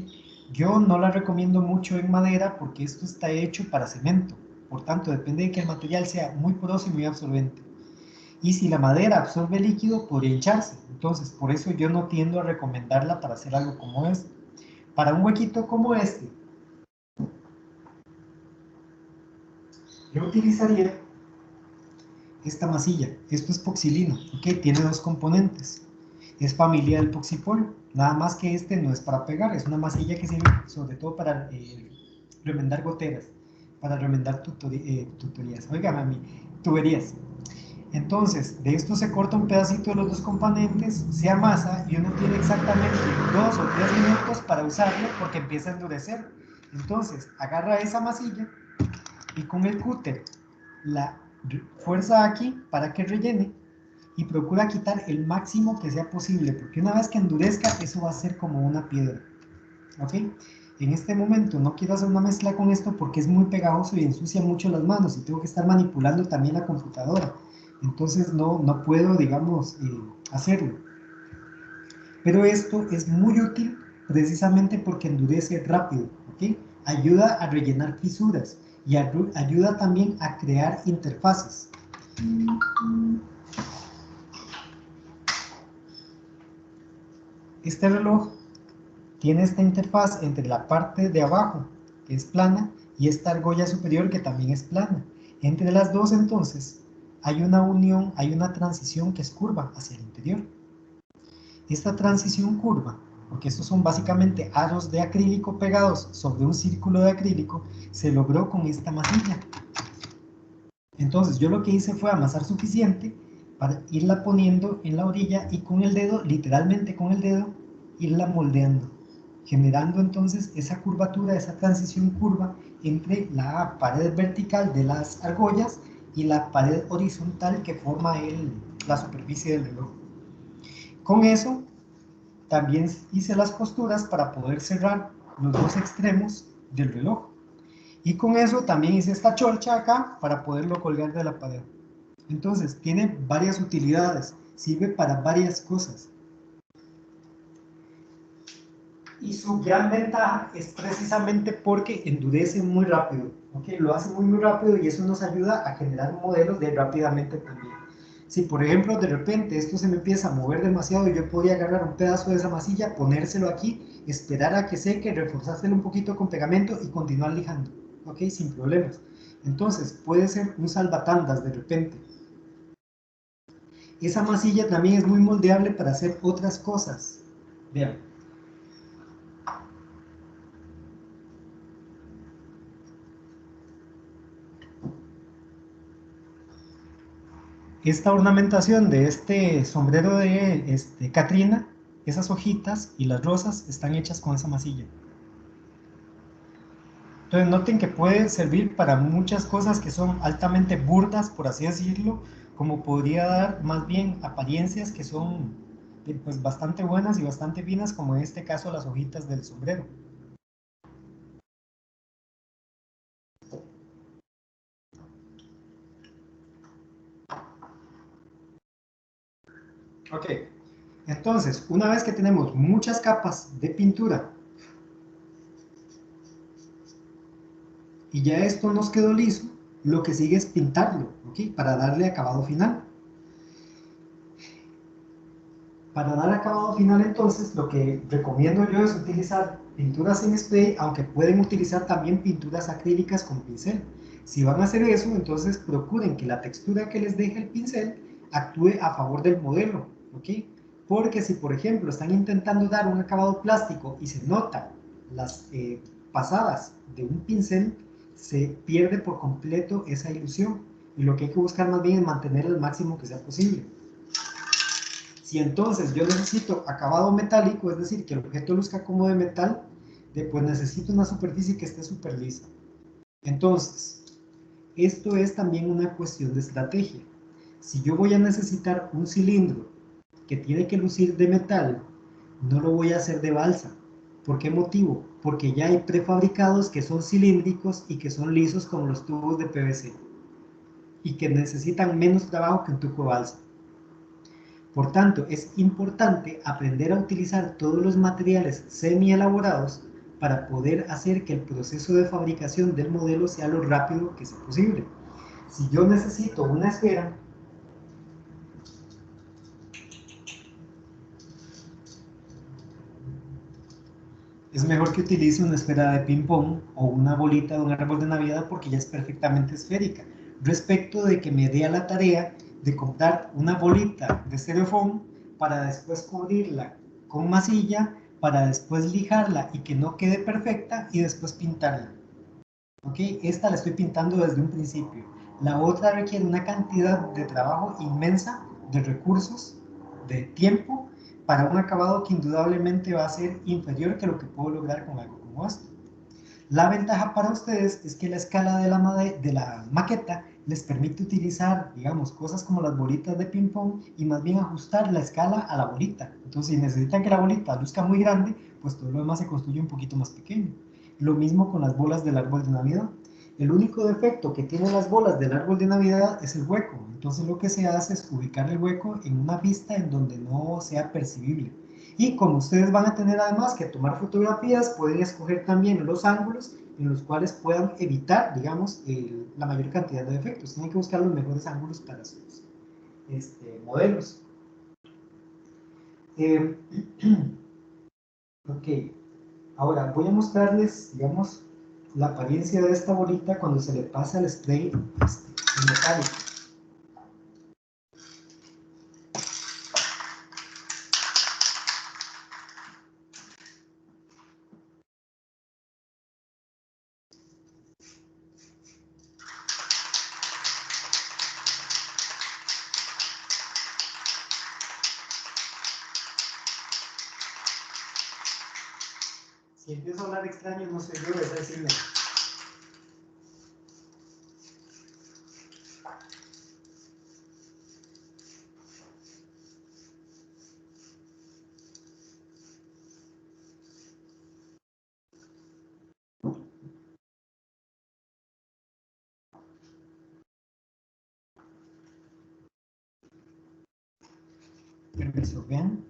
Yo no la recomiendo mucho en madera porque esto está hecho para cemento. Por tanto, depende de que el material sea muy poroso y muy absorbente. Y si la madera absorbe líquido, podría hincharse. Entonces, por eso yo no tiendo a recomendarla para hacer algo como esto. Para un huequito como este, yo utilizaría esta masilla. Esto es poxilino, ¿ok? Tiene dos componentes. Es familia del poxipol, nada más que este no es para pegar, es una masilla que sirve sobre todo para remendar goteras, para remendar tuberías. Oigan, a mí, tuberías. Entonces, de esto se corta un pedacito de los dos componentes, se amasa y uno tiene exactamente 2 o 3 minutos para usarlo porque empieza a endurecer. Entonces, agarra esa masilla y con el cúter la fuerza aquí para que rellene y procura quitar el máximo que sea posible, porque una vez que endurezca, eso va a ser como una piedra. ¿Ok? En este momento no quiero hacer una mezcla con esto porque es muy pegajoso y ensucia mucho las manos y tengo que estar manipulando también la computadora. Entonces no puedo, digamos, hacerlo. Pero esto es muy útil precisamente porque endurece rápido, ¿ok? Ayuda a rellenar fisuras y ayuda también a crear interfaces. Este reloj tiene esta interfaz entre la parte de abajo, que es plana, y esta argolla superior, que también es plana. Entre las dos, entonces, hay una unión, hay una transición que es curva hacia el interior. Esta transición curva, porque estos son básicamente aros de acrílico pegados sobre un círculo de acrílico, se logró con esta masilla. Entonces, yo lo que hice fue amasar suficiente para irla poniendo en la orilla y con el dedo, literalmente con el dedo, irla moldeando, generando entonces esa curvatura, esa transición curva entre la pared vertical de las argollas y la pared horizontal que forma la superficie del reloj. Con eso también hice las costuras para poder cerrar los dos extremos del reloj. Y con eso también hice esta chorcha acá para poderlo colgar de la pared. Entonces tiene varias utilidades, sirve para varias cosas. Y su gran ventaja es precisamente porque endurece muy rápido, ¿okay? Lo hace muy rápido y eso nos ayuda a generar modelos de rápidamente también. Si por ejemplo de repente esto se me empieza a mover demasiado, yo podría agarrar un pedazo de esa masilla, ponérselo aquí, esperar a que seque, reforzárselo un poquito con pegamento y continuar lijando, ¿ok? Sin problemas. Entonces puede ser un salvatandas de repente. Esa masilla también es muy moldeable para hacer otras cosas. Vean. Esta ornamentación de este sombrero de Catrina, esas hojitas y las rosas están hechas con esa masilla. Entonces noten que puede servir para muchas cosas que son altamente burdas, por así decirlo, como podría dar más bien apariencias que son pues, bastante buenas y bastante finas, como en este caso las hojitas del sombrero. Ok, entonces una vez que tenemos muchas capas de pintura y ya esto nos quedó liso, lo que sigue es pintarlo, ¿ok? Para darle acabado final. Para dar acabado final entonces, lo que recomiendo yo es utilizar pinturas en spray, aunque pueden utilizar también pinturas acrílicas con pincel. Si van a hacer eso, entonces procuren que la textura que les deje el pincel actúe a favor del modelo, ¿ok? Porque si por ejemplo están intentando dar un acabado plástico y se notan pasadas de un pincel, se pierde por completo esa ilusión. Y lo que hay que buscar más bien es mantener el máximo que sea posible. Si entonces yo necesito acabado metálico, es decir, que el objeto luzca como de metal, pues necesito una superficie que esté súper lisa. Entonces, esto es también una cuestión de estrategia. Si yo voy a necesitar un cilindro que tiene que lucir de metal, no lo voy a hacer de balsa. ¿Por qué motivo? Porque ya hay prefabricados que son cilíndricos y que son lisos como los tubos de PVC y que necesitan menos trabajo que un tubo de balsa. Por tanto, es importante aprender a utilizar todos los materiales semi-elaborados para poder hacer que el proceso de fabricación del modelo sea lo rápido que sea posible. Si yo necesito una esfera, es mejor que utilice una esfera de ping-pong o una bolita de un árbol de Navidad porque ya es perfectamente esférica. Respecto de que me dé a la tarea de comprar una bolita de estereofón para después cubrirla con masilla, para después lijarla y que no quede perfecta y después pintarla. ¿Ok? Esta la estoy pintando desde un principio. La otra requiere una cantidad de trabajo inmensa, de recursos, de tiempo, para un acabado que indudablemente va a ser inferior que lo que puedo lograr con algo como esto. La ventaja para ustedes es que la escala de la maqueta les permite utilizar, digamos, cosas como las bolitas de ping pong y más bien ajustar la escala a la bolita. Entonces, si necesitan que la bolita luzca muy grande, pues todo lo demás se construye un poquito más pequeño. Lo mismo con las bolas del árbol de Navidad. El único defecto que tienen las bolas del árbol de Navidad es el hueco. Entonces lo que se hace es ubicar el hueco en una vista en donde no sea percibible. Y como ustedes van a tener además que tomar fotografías, pueden escoger también los ángulos en los cuales puedan evitar, digamos, la mayor cantidad de defectos. Tienen que buscar los mejores ángulos para sus modelos. Ok, ahora voy a mostrarles, digamos, la apariencia de esta bolita cuando se le pasa el spray metálico. Si empiezo a hablar extraño, no sé yo, es decirme. Permiso, vean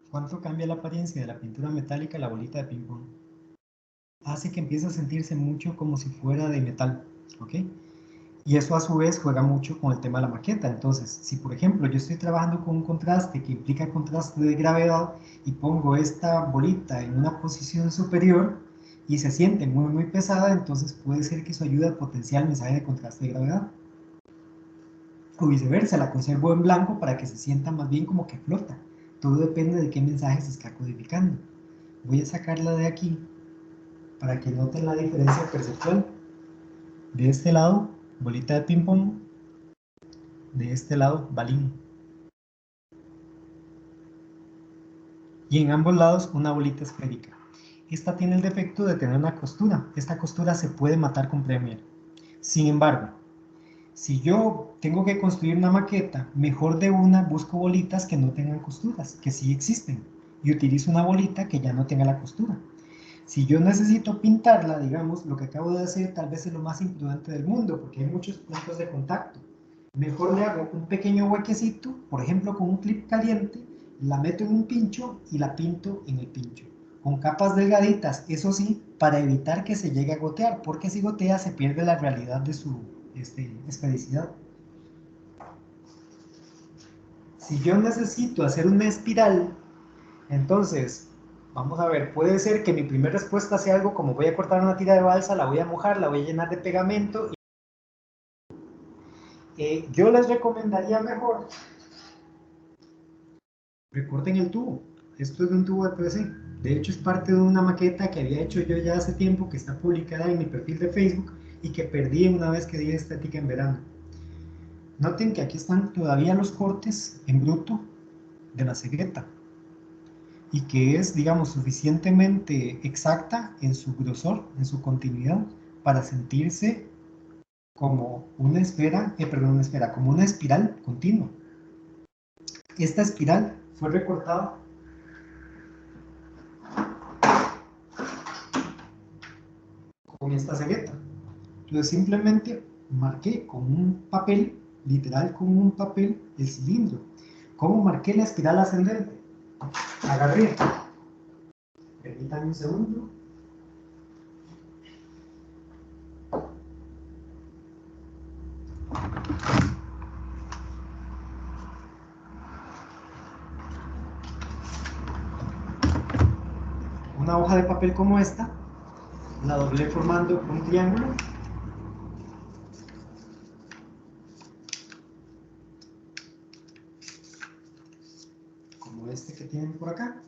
cuánto cambia la apariencia de la pintura metálica a la bolita de ping pong. Hace que empiece a sentirse mucho como si fuera de metal, ¿ok? Y eso a su vez juega mucho con el tema de la maqueta. Entonces, si por ejemplo yo estoy trabajando con un contraste que implica contraste de gravedad y pongo esta bolita en una posición superior y se siente muy pesada, entonces puede ser que eso ayude a potenciar el mensaje de contraste de gravedad. O viceversa, la conservo en blanco para que se sienta más bien como que flota. Todo depende de qué mensaje se está codificando. Voy a sacarla de aquí para que noten la diferencia perceptual. De este lado, bolita de ping pong. De este lado, balín. Y en ambos lados, una bolita esférica. Esta tiene el defecto de tener una costura. Esta costura se puede matar con Premiere. Sin embargo, si yo tengo que construir una maqueta, mejor de una busco bolitas que no tengan costuras, que sí existen, y utilizo una bolita que ya no tenga la costura. Si yo necesito pintarla, digamos, lo que acabo de hacer tal vez es lo más imprudente del mundo, porque hay muchos puntos de contacto. Mejor le hago un pequeño huequecito, por ejemplo con un clip caliente, la meto en un pincho y la pinto en el pincho. Con capas delgaditas, eso sí, para evitar que se llegue a gotear, porque si gotea se pierde la realidad de su esfericidad. Si yo necesito hacer una espiral, entonces, vamos a ver, puede ser que mi primera respuesta sea algo como voy a cortar una tira de balsa, la voy a mojar, la voy a llenar de pegamento. Yo les recomendaría mejor, recorten el tubo. Esto es de un tubo de PVC. De hecho, es parte de una maqueta que había hecho yo ya hace tiempo, que está publicada en mi perfil de Facebook y que perdí una vez que di estética en verano. Noten que aquí están todavía los cortes en bruto de la cegueta y que es, digamos, suficientemente exacta en su grosor, en su continuidad, para sentirse como una esfera, como una espiral continua. Esta espiral fue recortada con esta cegueta. Entonces simplemente marqué con un papel, literal con un papel, el cilindro. ¿Cómo marqué la espiral ascendente? Agarré, permítanme un segundo. Una hoja de papel como esta, la doblé formando un triángulo. Como este que tienen por acá.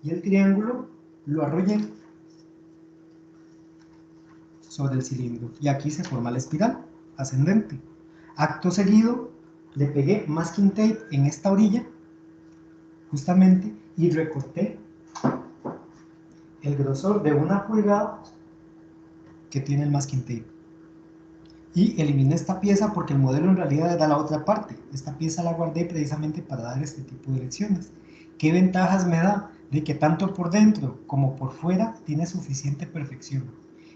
Y el triángulo lo arrollé sobre el cilindro. Y aquí se forma la espiral ascendente. Acto seguido, le pegué masking tape en esta orilla, justamente, y recorté el grosor de 1 pulgada que tiene el masking tape. Y eliminé esta pieza porque el modelo en realidad era la otra parte. Esta pieza la guardé precisamente para dar este tipo de lecciones. ¿Qué ventajas me da? De que tanto por dentro como por fuera tiene suficiente perfección.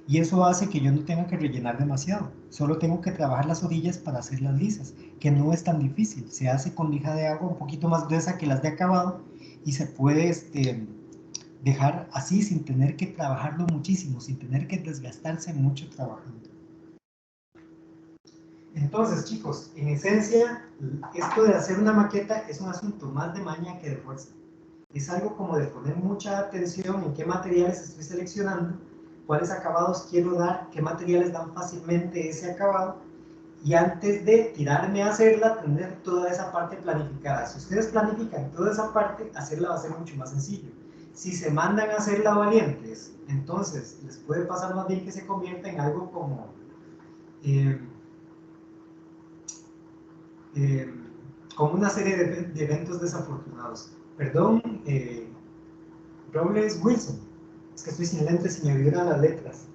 Y eso hace que yo no tenga que rellenar demasiado. Solo tengo que trabajar las orillas para hacerlas lisas, que no es tan difícil. Se hace con lija de agua un poquito más gruesa que las de acabado y se puede dejar así sin tener que trabajarlo muchísimo, sin tener que desgastarse mucho trabajando. Entonces, chicos, en esencia, esto de hacer una maqueta es un asunto más de maña que de fuerza. Es algo como de poner mucha atención en qué materiales estoy seleccionando, cuáles acabados quiero dar, qué materiales dan fácilmente ese acabado, y antes de tirarme a hacerla, tener toda esa parte planificada. Si ustedes planifican toda esa parte, hacerla va a ser mucho más sencillo. Si se mandan a hacerla valientes, entonces les puede pasar más bien que se convierta en algo como como una serie de eventos desafortunados. Perdón, Robles Wilson, es que estoy sin lentes y me vibran las letras.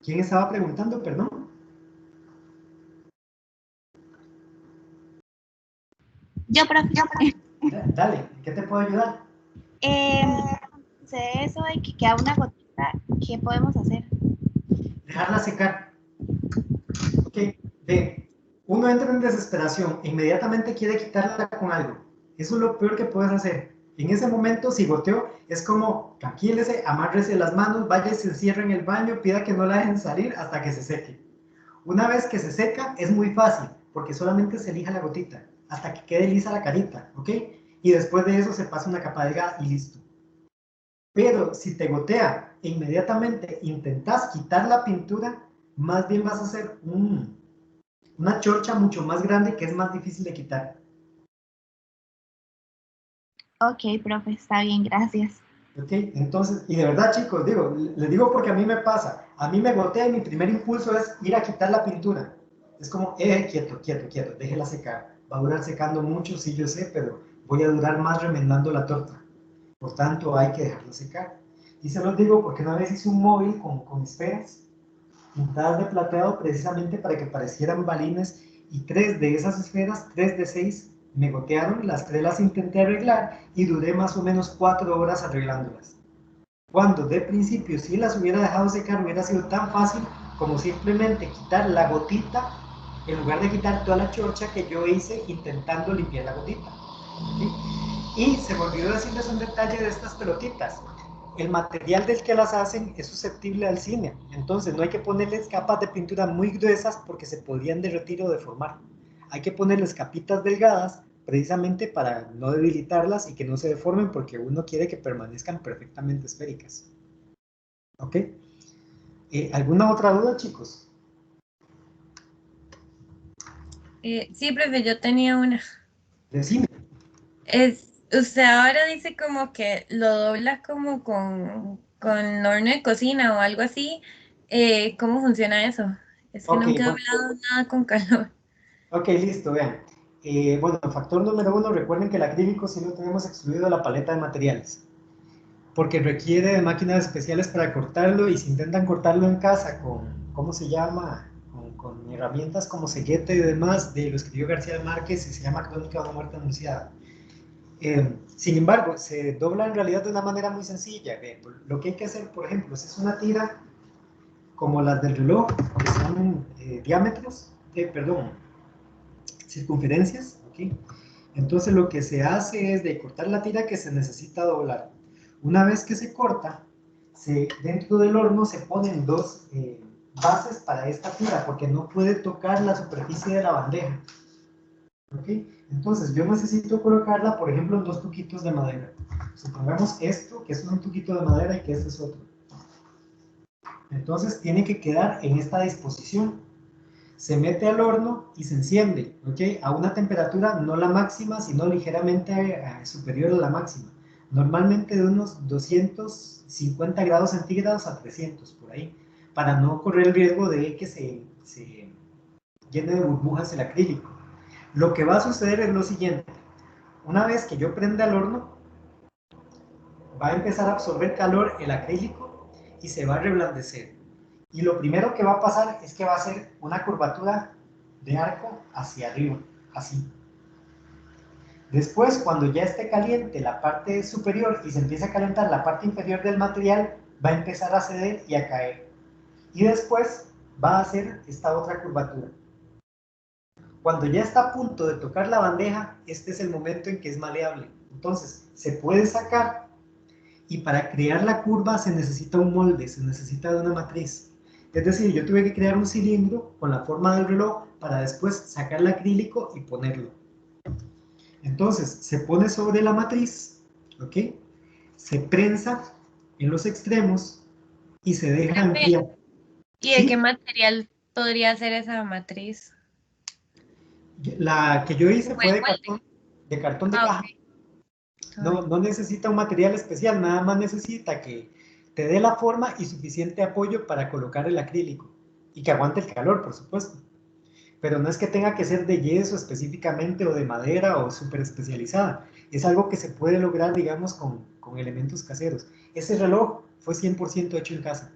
¿Quién estaba preguntando, perdón? Yo, profe. Dale, ¿qué te puedo ayudar? Sé eso de que queda una gotita, ¿qué podemos hacer? Dejarla secar. Ok, ve, uno entra en desesperación, inmediatamente quiere quitarla con algo. Eso es lo peor que puedes hacer. En ese momento, si goteó, es como, tranquílese, amárrese las manos, vaya y se encierra en el baño, pida que no la dejen salir hasta que se seque. Una vez que se seca, es muy fácil, porque solamente se lija la gotita, hasta que quede lisa la carita, ¿ok? Y después de eso se pasa una capa de gas y listo. Pero si te gotea e inmediatamente intentas quitar la pintura, más bien vas a hacer una chorcha mucho más grande que es más difícil de quitar. Ok, profe, está bien, gracias. Ok, entonces, y de verdad chicos, les digo porque a mí me pasa, a mí me gotea y mi primer impulso es ir a quitar la pintura. Es como, quieto, déjela secar. Va a durar secando mucho, sí yo sé, pero voy a durar más remendando la torta. Por tanto, hay que dejarla secar. Y se los digo porque una vez hice un móvil con esferas pintadas de plateado precisamente para que parecieran balines y 3 de esas esferas, 3 de 6, me gotearon, las 3 las intenté arreglar y duré más o menos 4 horas arreglándolas. Cuando de principio si las hubiera dejado secar hubiera sido tan fácil como simplemente quitar la gotita en lugar de quitar toda la chorcha que yo hice intentando limpiar la gotita. ¿Sí? Y se me olvidó decirles un detalle de estas pelotitas. El material del que las hacen es susceptible al cine, entonces no hay que ponerles capas de pintura muy gruesas porque se podrían derretir o deformar. Hay que ponerles capitas delgadas precisamente para no debilitarlas y que no se deformen porque uno quiere que permanezcan perfectamente esféricas. ¿Ok? ¿Alguna otra duda, chicos? Sí, profe, yo tenía una. Decime. Usted ahora dice como que lo dobla como con horno de cocina o algo así. ¿Cómo funciona eso? Es que Ok, nunca he bueno, doblado nada con calor. ok, listo, vean. Bueno, factor número uno, recuerden que el acrílico sí lo tenemos excluido de la paleta de materiales, porque requiere de máquinas especiales para cortarlo, y si intentan cortarlo en casa con, ¿cómo se llama? Con herramientas como cegueta y demás, de lo escribió García Márquez y se llama Crónica de una muerte anunciada. Sin embargo, se dobla en realidad de una manera muy sencilla. Lo que hay que hacer, por ejemplo, si es una tira como las del reloj, que son diámetros, perdón, circunferencias, ¿ok? Entonces lo que se hace es de cortar la tira que se necesita doblar. Una vez que se corta, dentro del horno se ponen dos bases para esta tira, porque no puede tocar la superficie de la bandeja. ¿Ok? Entonces yo necesito colocarla, por ejemplo, en dos tuquitos de madera. Supongamos esto, que es un tuquito de madera, y que este es otro. Entonces tiene que quedar en esta disposición. Se mete al horno y se enciende, ¿ok? A una temperatura no la máxima, sino ligeramente superior a la máxima. Normalmente de unos 250 grados centígrados a 300, por ahí, para no correr el riesgo de que se llene de burbujas el acrílico. Lo que va a suceder es lo siguiente. Una vez que yo prenda el horno, va a empezar a absorber calor el acrílico y se va a reblandecer. Y lo primero que va a pasar es que va a hacer una curvatura de arco hacia arriba, así. Después, cuando ya esté caliente la parte superior y se empiece a calentar la parte inferior del material, va a empezar a ceder y a caer. Y después va a hacer esta otra curvatura. Cuando ya está a punto de tocar la bandeja, este es el momento en que es maleable. Entonces, se puede sacar, y para crear la curva se necesita un molde, se necesita de una matriz. Es decir, yo tuve que crear un cilindro con la forma del reloj para después sacar el acrílico y ponerlo. Entonces, se pone sobre la matriz, ¿ok? Se prensa en los extremos y se deja enfriar. ¿Y de qué material podría ser esa matriz? La que yo hice Como fue el molde. de cartón de Ah, caja. ok. No necesita un material especial, nada más necesita que te dé la forma y suficiente apoyo para colocar el acrílico. Y que aguante el calor, por supuesto. Pero no es que tenga que ser de yeso específicamente, o de madera, o súper especializada. Es algo que se puede lograr, digamos, con elementos caseros. Ese reloj fue 100% hecho en casa.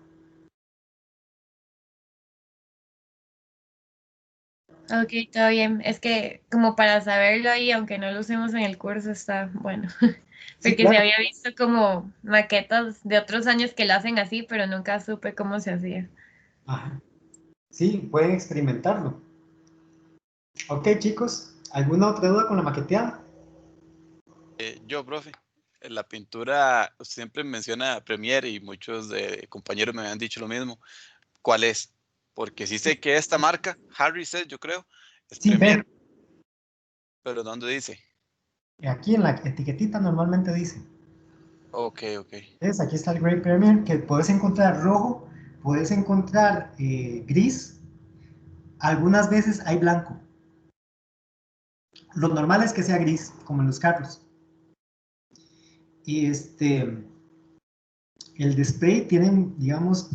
Ok, todo bien. Es que como para saberlo ahí, aunque no lo usemos en el curso, está bueno. Sí, Porque se claro. había visto como maquetas de otros años que lo hacen así, pero nunca supe cómo se hacía. Ajá. Sí, pueden experimentarlo. Ok, chicos, ¿alguna otra duda con la maqueteada? Yo, profe, la pintura siempre menciona Premiere y muchos compañeros me habían dicho lo mismo. ¿Cuál es? Porque sí sé que esta marca, Harry Set, yo creo, es Sí, Premiere, ver, pero ¿dónde dice? aquí en la etiquetita normalmente dice. Ok, ok. ¿Ves? Aquí está el Gray Premier, que puedes encontrar rojo, puedes encontrar gris, algunas veces hay blanco. Lo normal es que sea gris, como en los carros. Y el display tiene, digamos,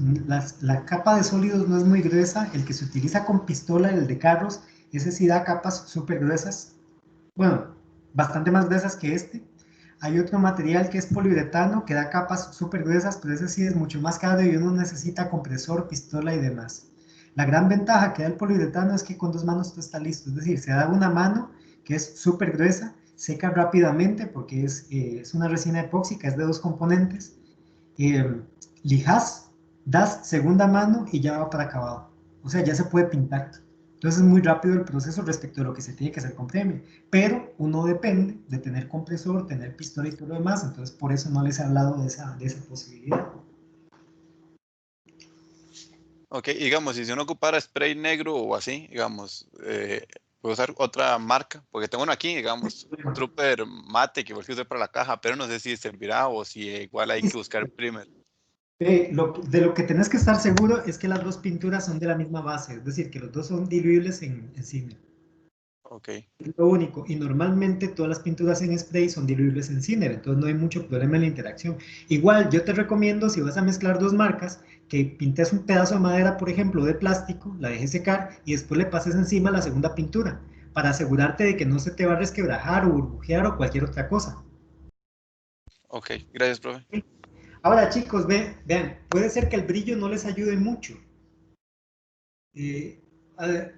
la capa de sólidos no es muy gruesa. El que se utiliza con pistola, el de carros, ese sí da capas súper gruesas. Bueno, bastante más gruesas que este. Hay otro material que es poliuretano, que da capas súper gruesas, pero ese sí es mucho más caro y uno necesita compresor, pistola y demás. La gran ventaja que da el poliuretano es que con dos manos todo está listo. Es decir, se da una mano que es súper gruesa, seca rápidamente porque es una resina epóxica, es de dos componentes. Lijas, das segunda mano y ya va para acabado. O sea, ya se puede pintar. Entonces es muy rápido el proceso respecto de lo que se tiene que hacer con Premiere. Pero uno depende de tener compresor, tener pistola y todo lo demás. Entonces por eso no les he hablado de esa posibilidad. Ok, digamos, si uno ocupara spray negro o así, digamos, puedo usar otra marca, porque tengo uno aquí, digamos, Trooper Mate, que fue el que usé para la caja, pero no sé si servirá o si igual hay que buscar primer. De lo que tenés que estar seguro es que las dos pinturas son de la misma base, es decir, que los dos son diluibles en cine. Ok. Es lo único. Y normalmente todas las pinturas en spray son diluibles en Cinner, entonces no hay mucho problema en la interacción. Igual, yo te recomiendo, si vas a mezclar dos marcas, que pintes un pedazo de madera, por ejemplo, de plástico, la dejes secar y después le pases encima la segunda pintura, para asegurarte de que no se te va a resquebrajar o burbujear o cualquier otra cosa. Ok, gracias, profe. Ahora, chicos, vean, puede ser que el brillo no les ayude mucho. A ver,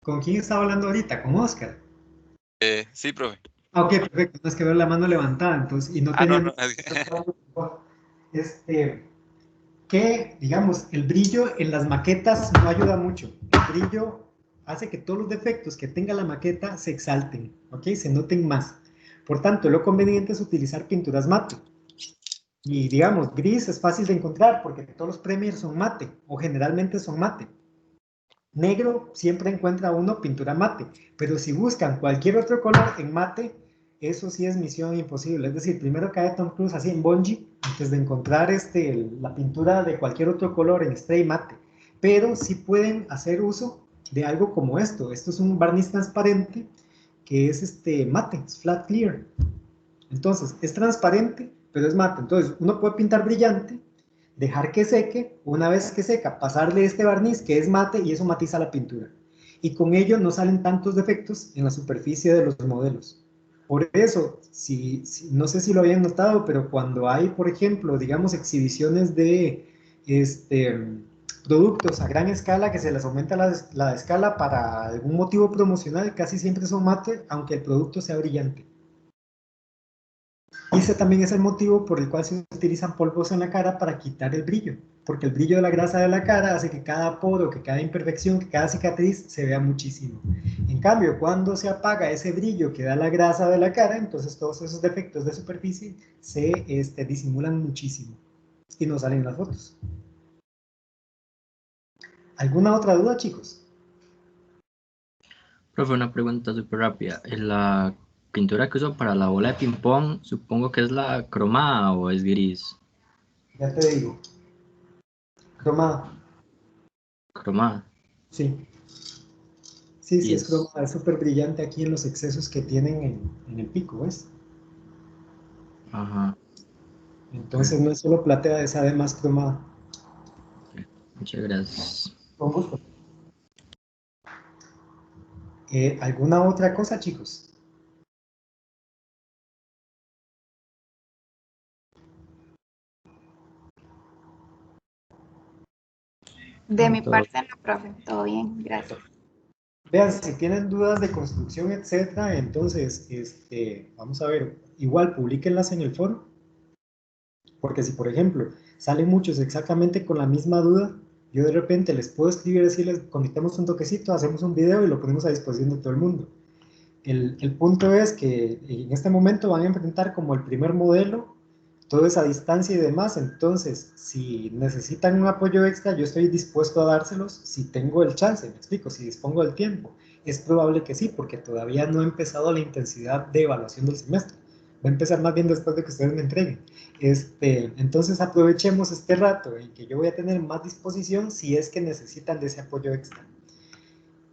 ¿con quién estaba hablando ahorita? ¿Con Oscar? Sí, profe. Ah, ok, perfecto. No es que veo la mano levantada, entonces, y no Ah, no, tenía... no. Que, digamos, el brillo en las maquetas no ayuda mucho. El brillo hace que todos los defectos que tenga la maqueta se exalten, ¿ok? Se noten más. Por tanto, lo conveniente es utilizar pinturas mate. Y, digamos, gris es fácil de encontrar porque todos los premiers son mate, o generalmente son mate. Negro siempre encuentra uno pintura mate, pero si buscan cualquier otro color en mate, eso sí es misión imposible. Es decir, primero cae Tom Cruise así en bungee antes de encontrar la pintura de cualquier otro color en spray mate. Pero sí pueden hacer uso de algo como esto. Esto es un barniz transparente que es mate, es flat clear. Entonces, es transparente, pero es mate. Entonces, uno puede pintar brillante, dejar que seque, una vez que seca, pasarle este barniz que es mate y eso matiza la pintura. Y con ello no salen tantos defectos en la superficie de los modelos. Por eso, no sé si lo habían notado, pero cuando hay, por ejemplo, digamos, exhibiciones de productos a gran escala que se les aumenta la escala para algún motivo promocional, casi siempre son mate, aunque el producto sea brillante. Y ese también es el motivo por el cual se utilizan polvos en la cara para quitar el brillo, porque el brillo de la grasa de la cara hace que cada poro, que cada imperfección, que cada cicatriz se vea muchísimo. En cambio, cuando se apaga ese brillo que da la grasa de la cara, entonces todos esos defectos de superficie se disimulan muchísimo y no salen en las fotos. ¿Alguna otra duda, chicos? Profe, una pregunta súper rápida. ¿La pintura que uso para la bola de ping-pong, supongo que es la cromada o es gris? Ya te digo. Cromada. Cromada. Sí. Sí, Y sí, es es, cromada. Es súper brillante aquí en los excesos que tienen en el pico, ¿ves? ajá, Entonces no es solo plateada, es además cromada. muchas gracias. Con gusto. ¿Alguna otra cosa, chicos? De mi parte, no, profe, todo bien, gracias. Vean, si tienen dudas de construcción, etcétera, entonces, vamos a ver, igual publíquenlas en el foro, porque si, por ejemplo, salen muchos exactamente con la misma duda, yo de repente les puedo escribir y decirles, conectemos un toquecito, hacemos un video y lo ponemos a disposición de todo el mundo. El punto es que en este momento van a enfrentar como el primer modelo, toda esa distancia y demás, entonces si necesitan un apoyo extra, yo estoy dispuesto a dárselos si tengo el chance, me explico, si dispongo del tiempo. Es probable que sí, porque todavía no he empezado la intensidad de evaluación del semestre. Va a empezar más bien después de que ustedes me entreguen. Entonces aprovechemos este rato en que yo voy a tener más disposición si es que necesitan de ese apoyo extra.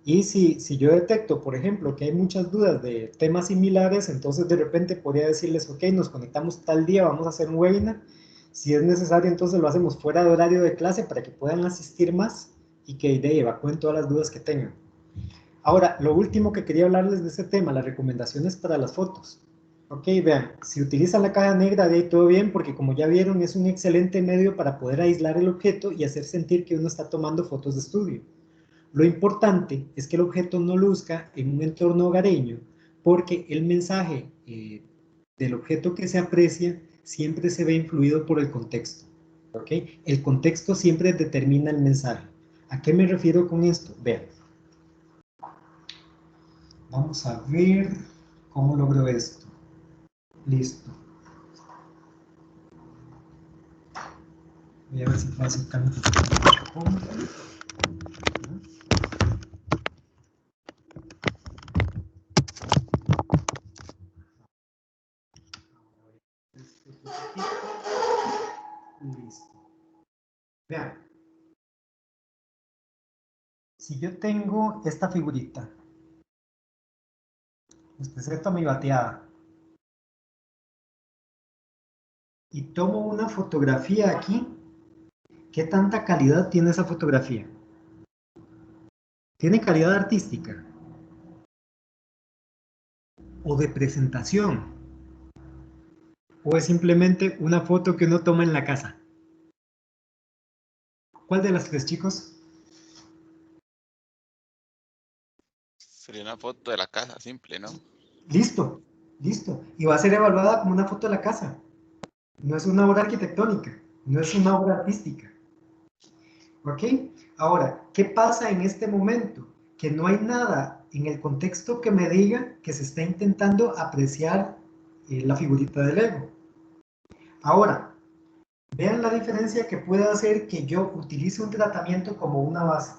Y si yo detecto, por ejemplo, que hay muchas dudas de temas similares, entonces de repente podría decirles, ok, nos conectamos tal día, vamos a hacer un webinar. Si es necesario, entonces lo hacemos fuera de horario de clase para que puedan asistir más y que evacúen todas las dudas que tengan. Ahora, lo último que quería hablarles de este tema, las recomendaciones para las fotos. Ok, vean, si utilizan la caja negra, de ahí todo bien, porque como ya vieron, es un excelente medio para poder aislar el objeto y hacer sentir que uno está tomando fotos de estudio. Lo importante es que el objeto no luzca en un entorno hogareño, porque el mensaje del objeto que se aprecia siempre se ve influido por el contexto. ¿Okay? El contexto siempre determina el mensaje. ¿A qué me refiero con esto? Vean. Vamos a ver cómo logro esto. Listo. Voy a ver si puedo acercar un poquito. Listo. Vean. Si yo tengo esta figurita, Les presento mi bateada. Y tomo una fotografía aquí. ¿Qué tanta calidad tiene esa fotografía? ¿Tiene calidad artística? ¿O de presentación? ¿O es simplemente una foto que uno toma en la casa? ¿Cuál de las tres, chicos? Sería una foto de la casa, simple, ¿no? Listo, listo. Y va a ser evaluada como una foto de la casa. No es una obra arquitectónica, no es una obra artística. ¿Ok? Ahora, ¿qué pasa en este momento? Que no hay nada en el contexto que me diga que se está intentando apreciar la figurita del Lego. Ahora, vean la diferencia que puede hacer que yo utilice un tratamiento como una base.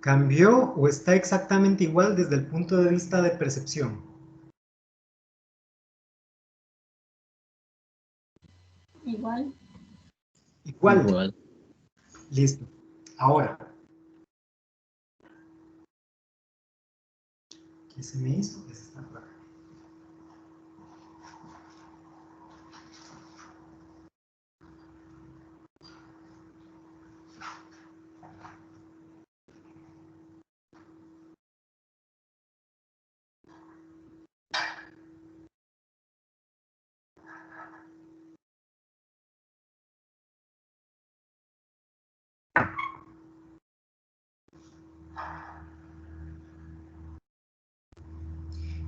¿Cambió o está exactamente igual desde el punto de vista de percepción? Igual. Igual. Igual. Listo. Ahora, ¿qué se me hizo? Esa está por acá.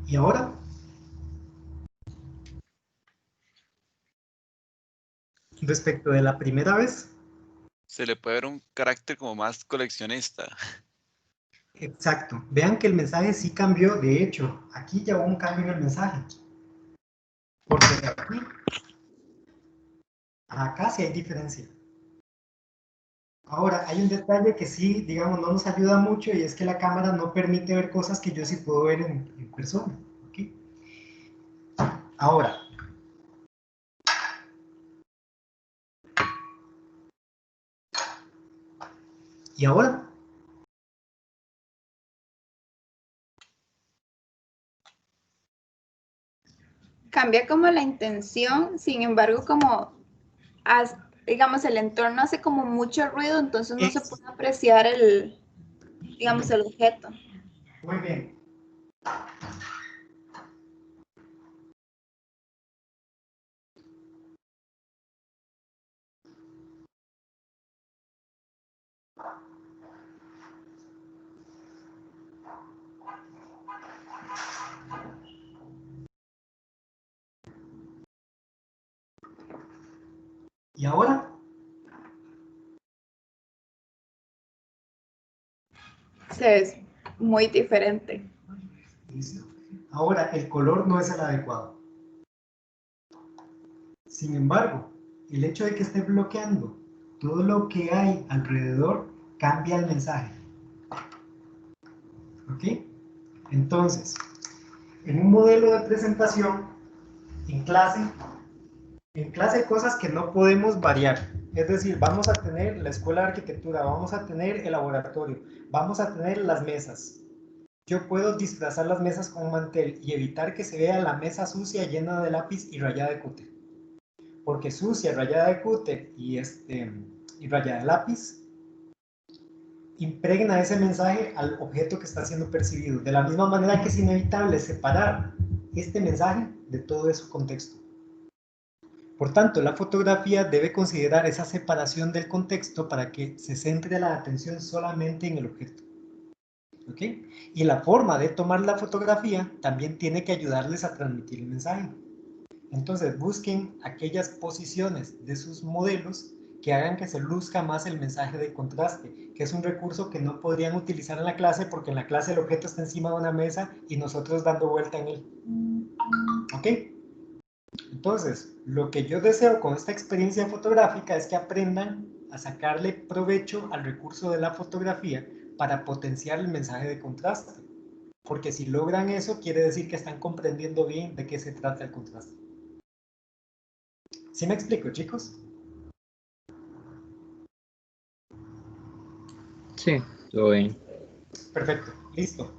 ¿Y ahora? Respecto de la primera vez, Se le puede ver un carácter como más coleccionista. exacto. Vean que el mensaje sí cambió. De hecho, aquí ya hubo un cambio en el mensaje. Porque de aquí a acá sí hay diferencia. Ahora, hay un detalle que sí, digamos, no nos ayuda mucho y es que la cámara no permite ver cosas que yo sí puedo ver en persona. ¿Okay? Ahora, ¿y ahora? Cambia como la intención, sin embargo, como, digamos, el entorno hace como mucho ruido, entonces no se puede apreciar el, digamos, el objeto. Muy bien. ¿Y ahora? Se es muy diferente. Listo. Ahora, el color no es el adecuado. Sin embargo, el hecho de que esté bloqueando todo lo que hay alrededor cambia el mensaje. ¿Ok? Entonces, en un modelo de presentación, en clase hay cosas que no podemos variar. Es decir, vamos a tener la escuela de arquitectura, vamos a tener el laboratorio, vamos a tener las mesas. Yo puedo disfrazar las mesas con un mantel y evitar que se vea la mesa sucia llena de lápiz y rayada de cúter. Porque sucia, rayada de cúter y rayada de lápiz impregna ese mensaje al objeto que está siendo percibido. De la misma manera que es inevitable separar este mensaje de todo ese contexto. Por tanto, la fotografía debe considerar esa separación del contexto para que se centre la atención solamente en el objeto. ¿Ok? Y la forma de tomar la fotografía también tiene que ayudarles a transmitir el mensaje. Entonces busquen aquellas posiciones de sus modelos que hagan que se luzca más el mensaje de contraste, que es un recurso que no podrían utilizar en la clase porque en la clase el objeto está encima de una mesa y nosotros dando vuelta en él. ¿Ok? Entonces, lo que yo deseo con esta experiencia fotográfica es que aprendan a sacarle provecho al recurso de la fotografía para potenciar el mensaje de contraste. Porque si logran eso, quiere decir que están comprendiendo bien de qué se trata el contraste. ¿Sí me explico, chicos? Sí, todo bien. Perfecto, listo.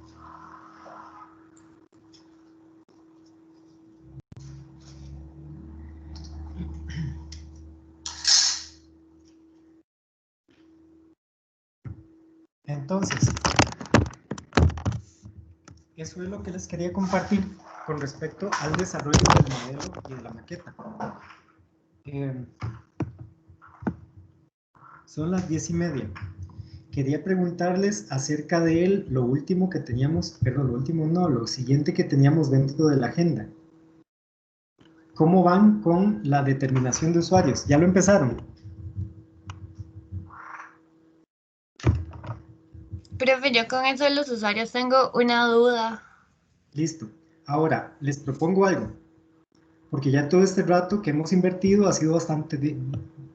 Entonces, eso es lo que les quería compartir con respecto al desarrollo del modelo y de la maqueta. Son las 10:30. Quería preguntarles acerca de lo último que teníamos, perdón, lo último no, lo siguiente que teníamos dentro de la agenda. ¿Cómo van con la determinación de usuarios? ¿Ya lo empezaron? Profe, yo con eso de los usuarios tengo una duda. Listo. Ahora, les propongo algo. Porque ya todo este rato que hemos invertido ha sido bastante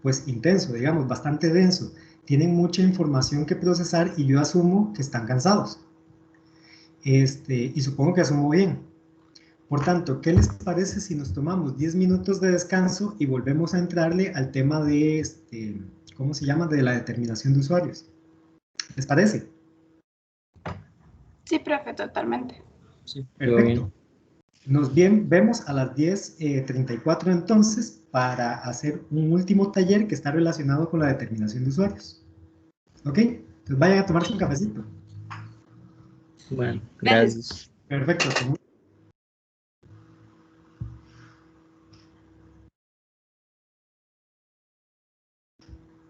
pues, intenso, digamos, bastante denso. Tienen mucha información que procesar y yo asumo que están cansados. Y supongo que asumo bien. Por tanto, ¿qué les parece si nos tomamos 10 minutos de descanso y volvemos a entrarle al tema de, ¿cómo se llama? De la determinación de usuarios. ¿Les parece? Sí, profe, totalmente. Sí, todo Perfecto. bien. Nos vemos a las 10:34 entonces para hacer un último taller que está relacionado con la determinación de usuarios. ¿Ok? Entonces vayan a tomarse un cafecito. Bueno, Gracias. gracias. Perfecto.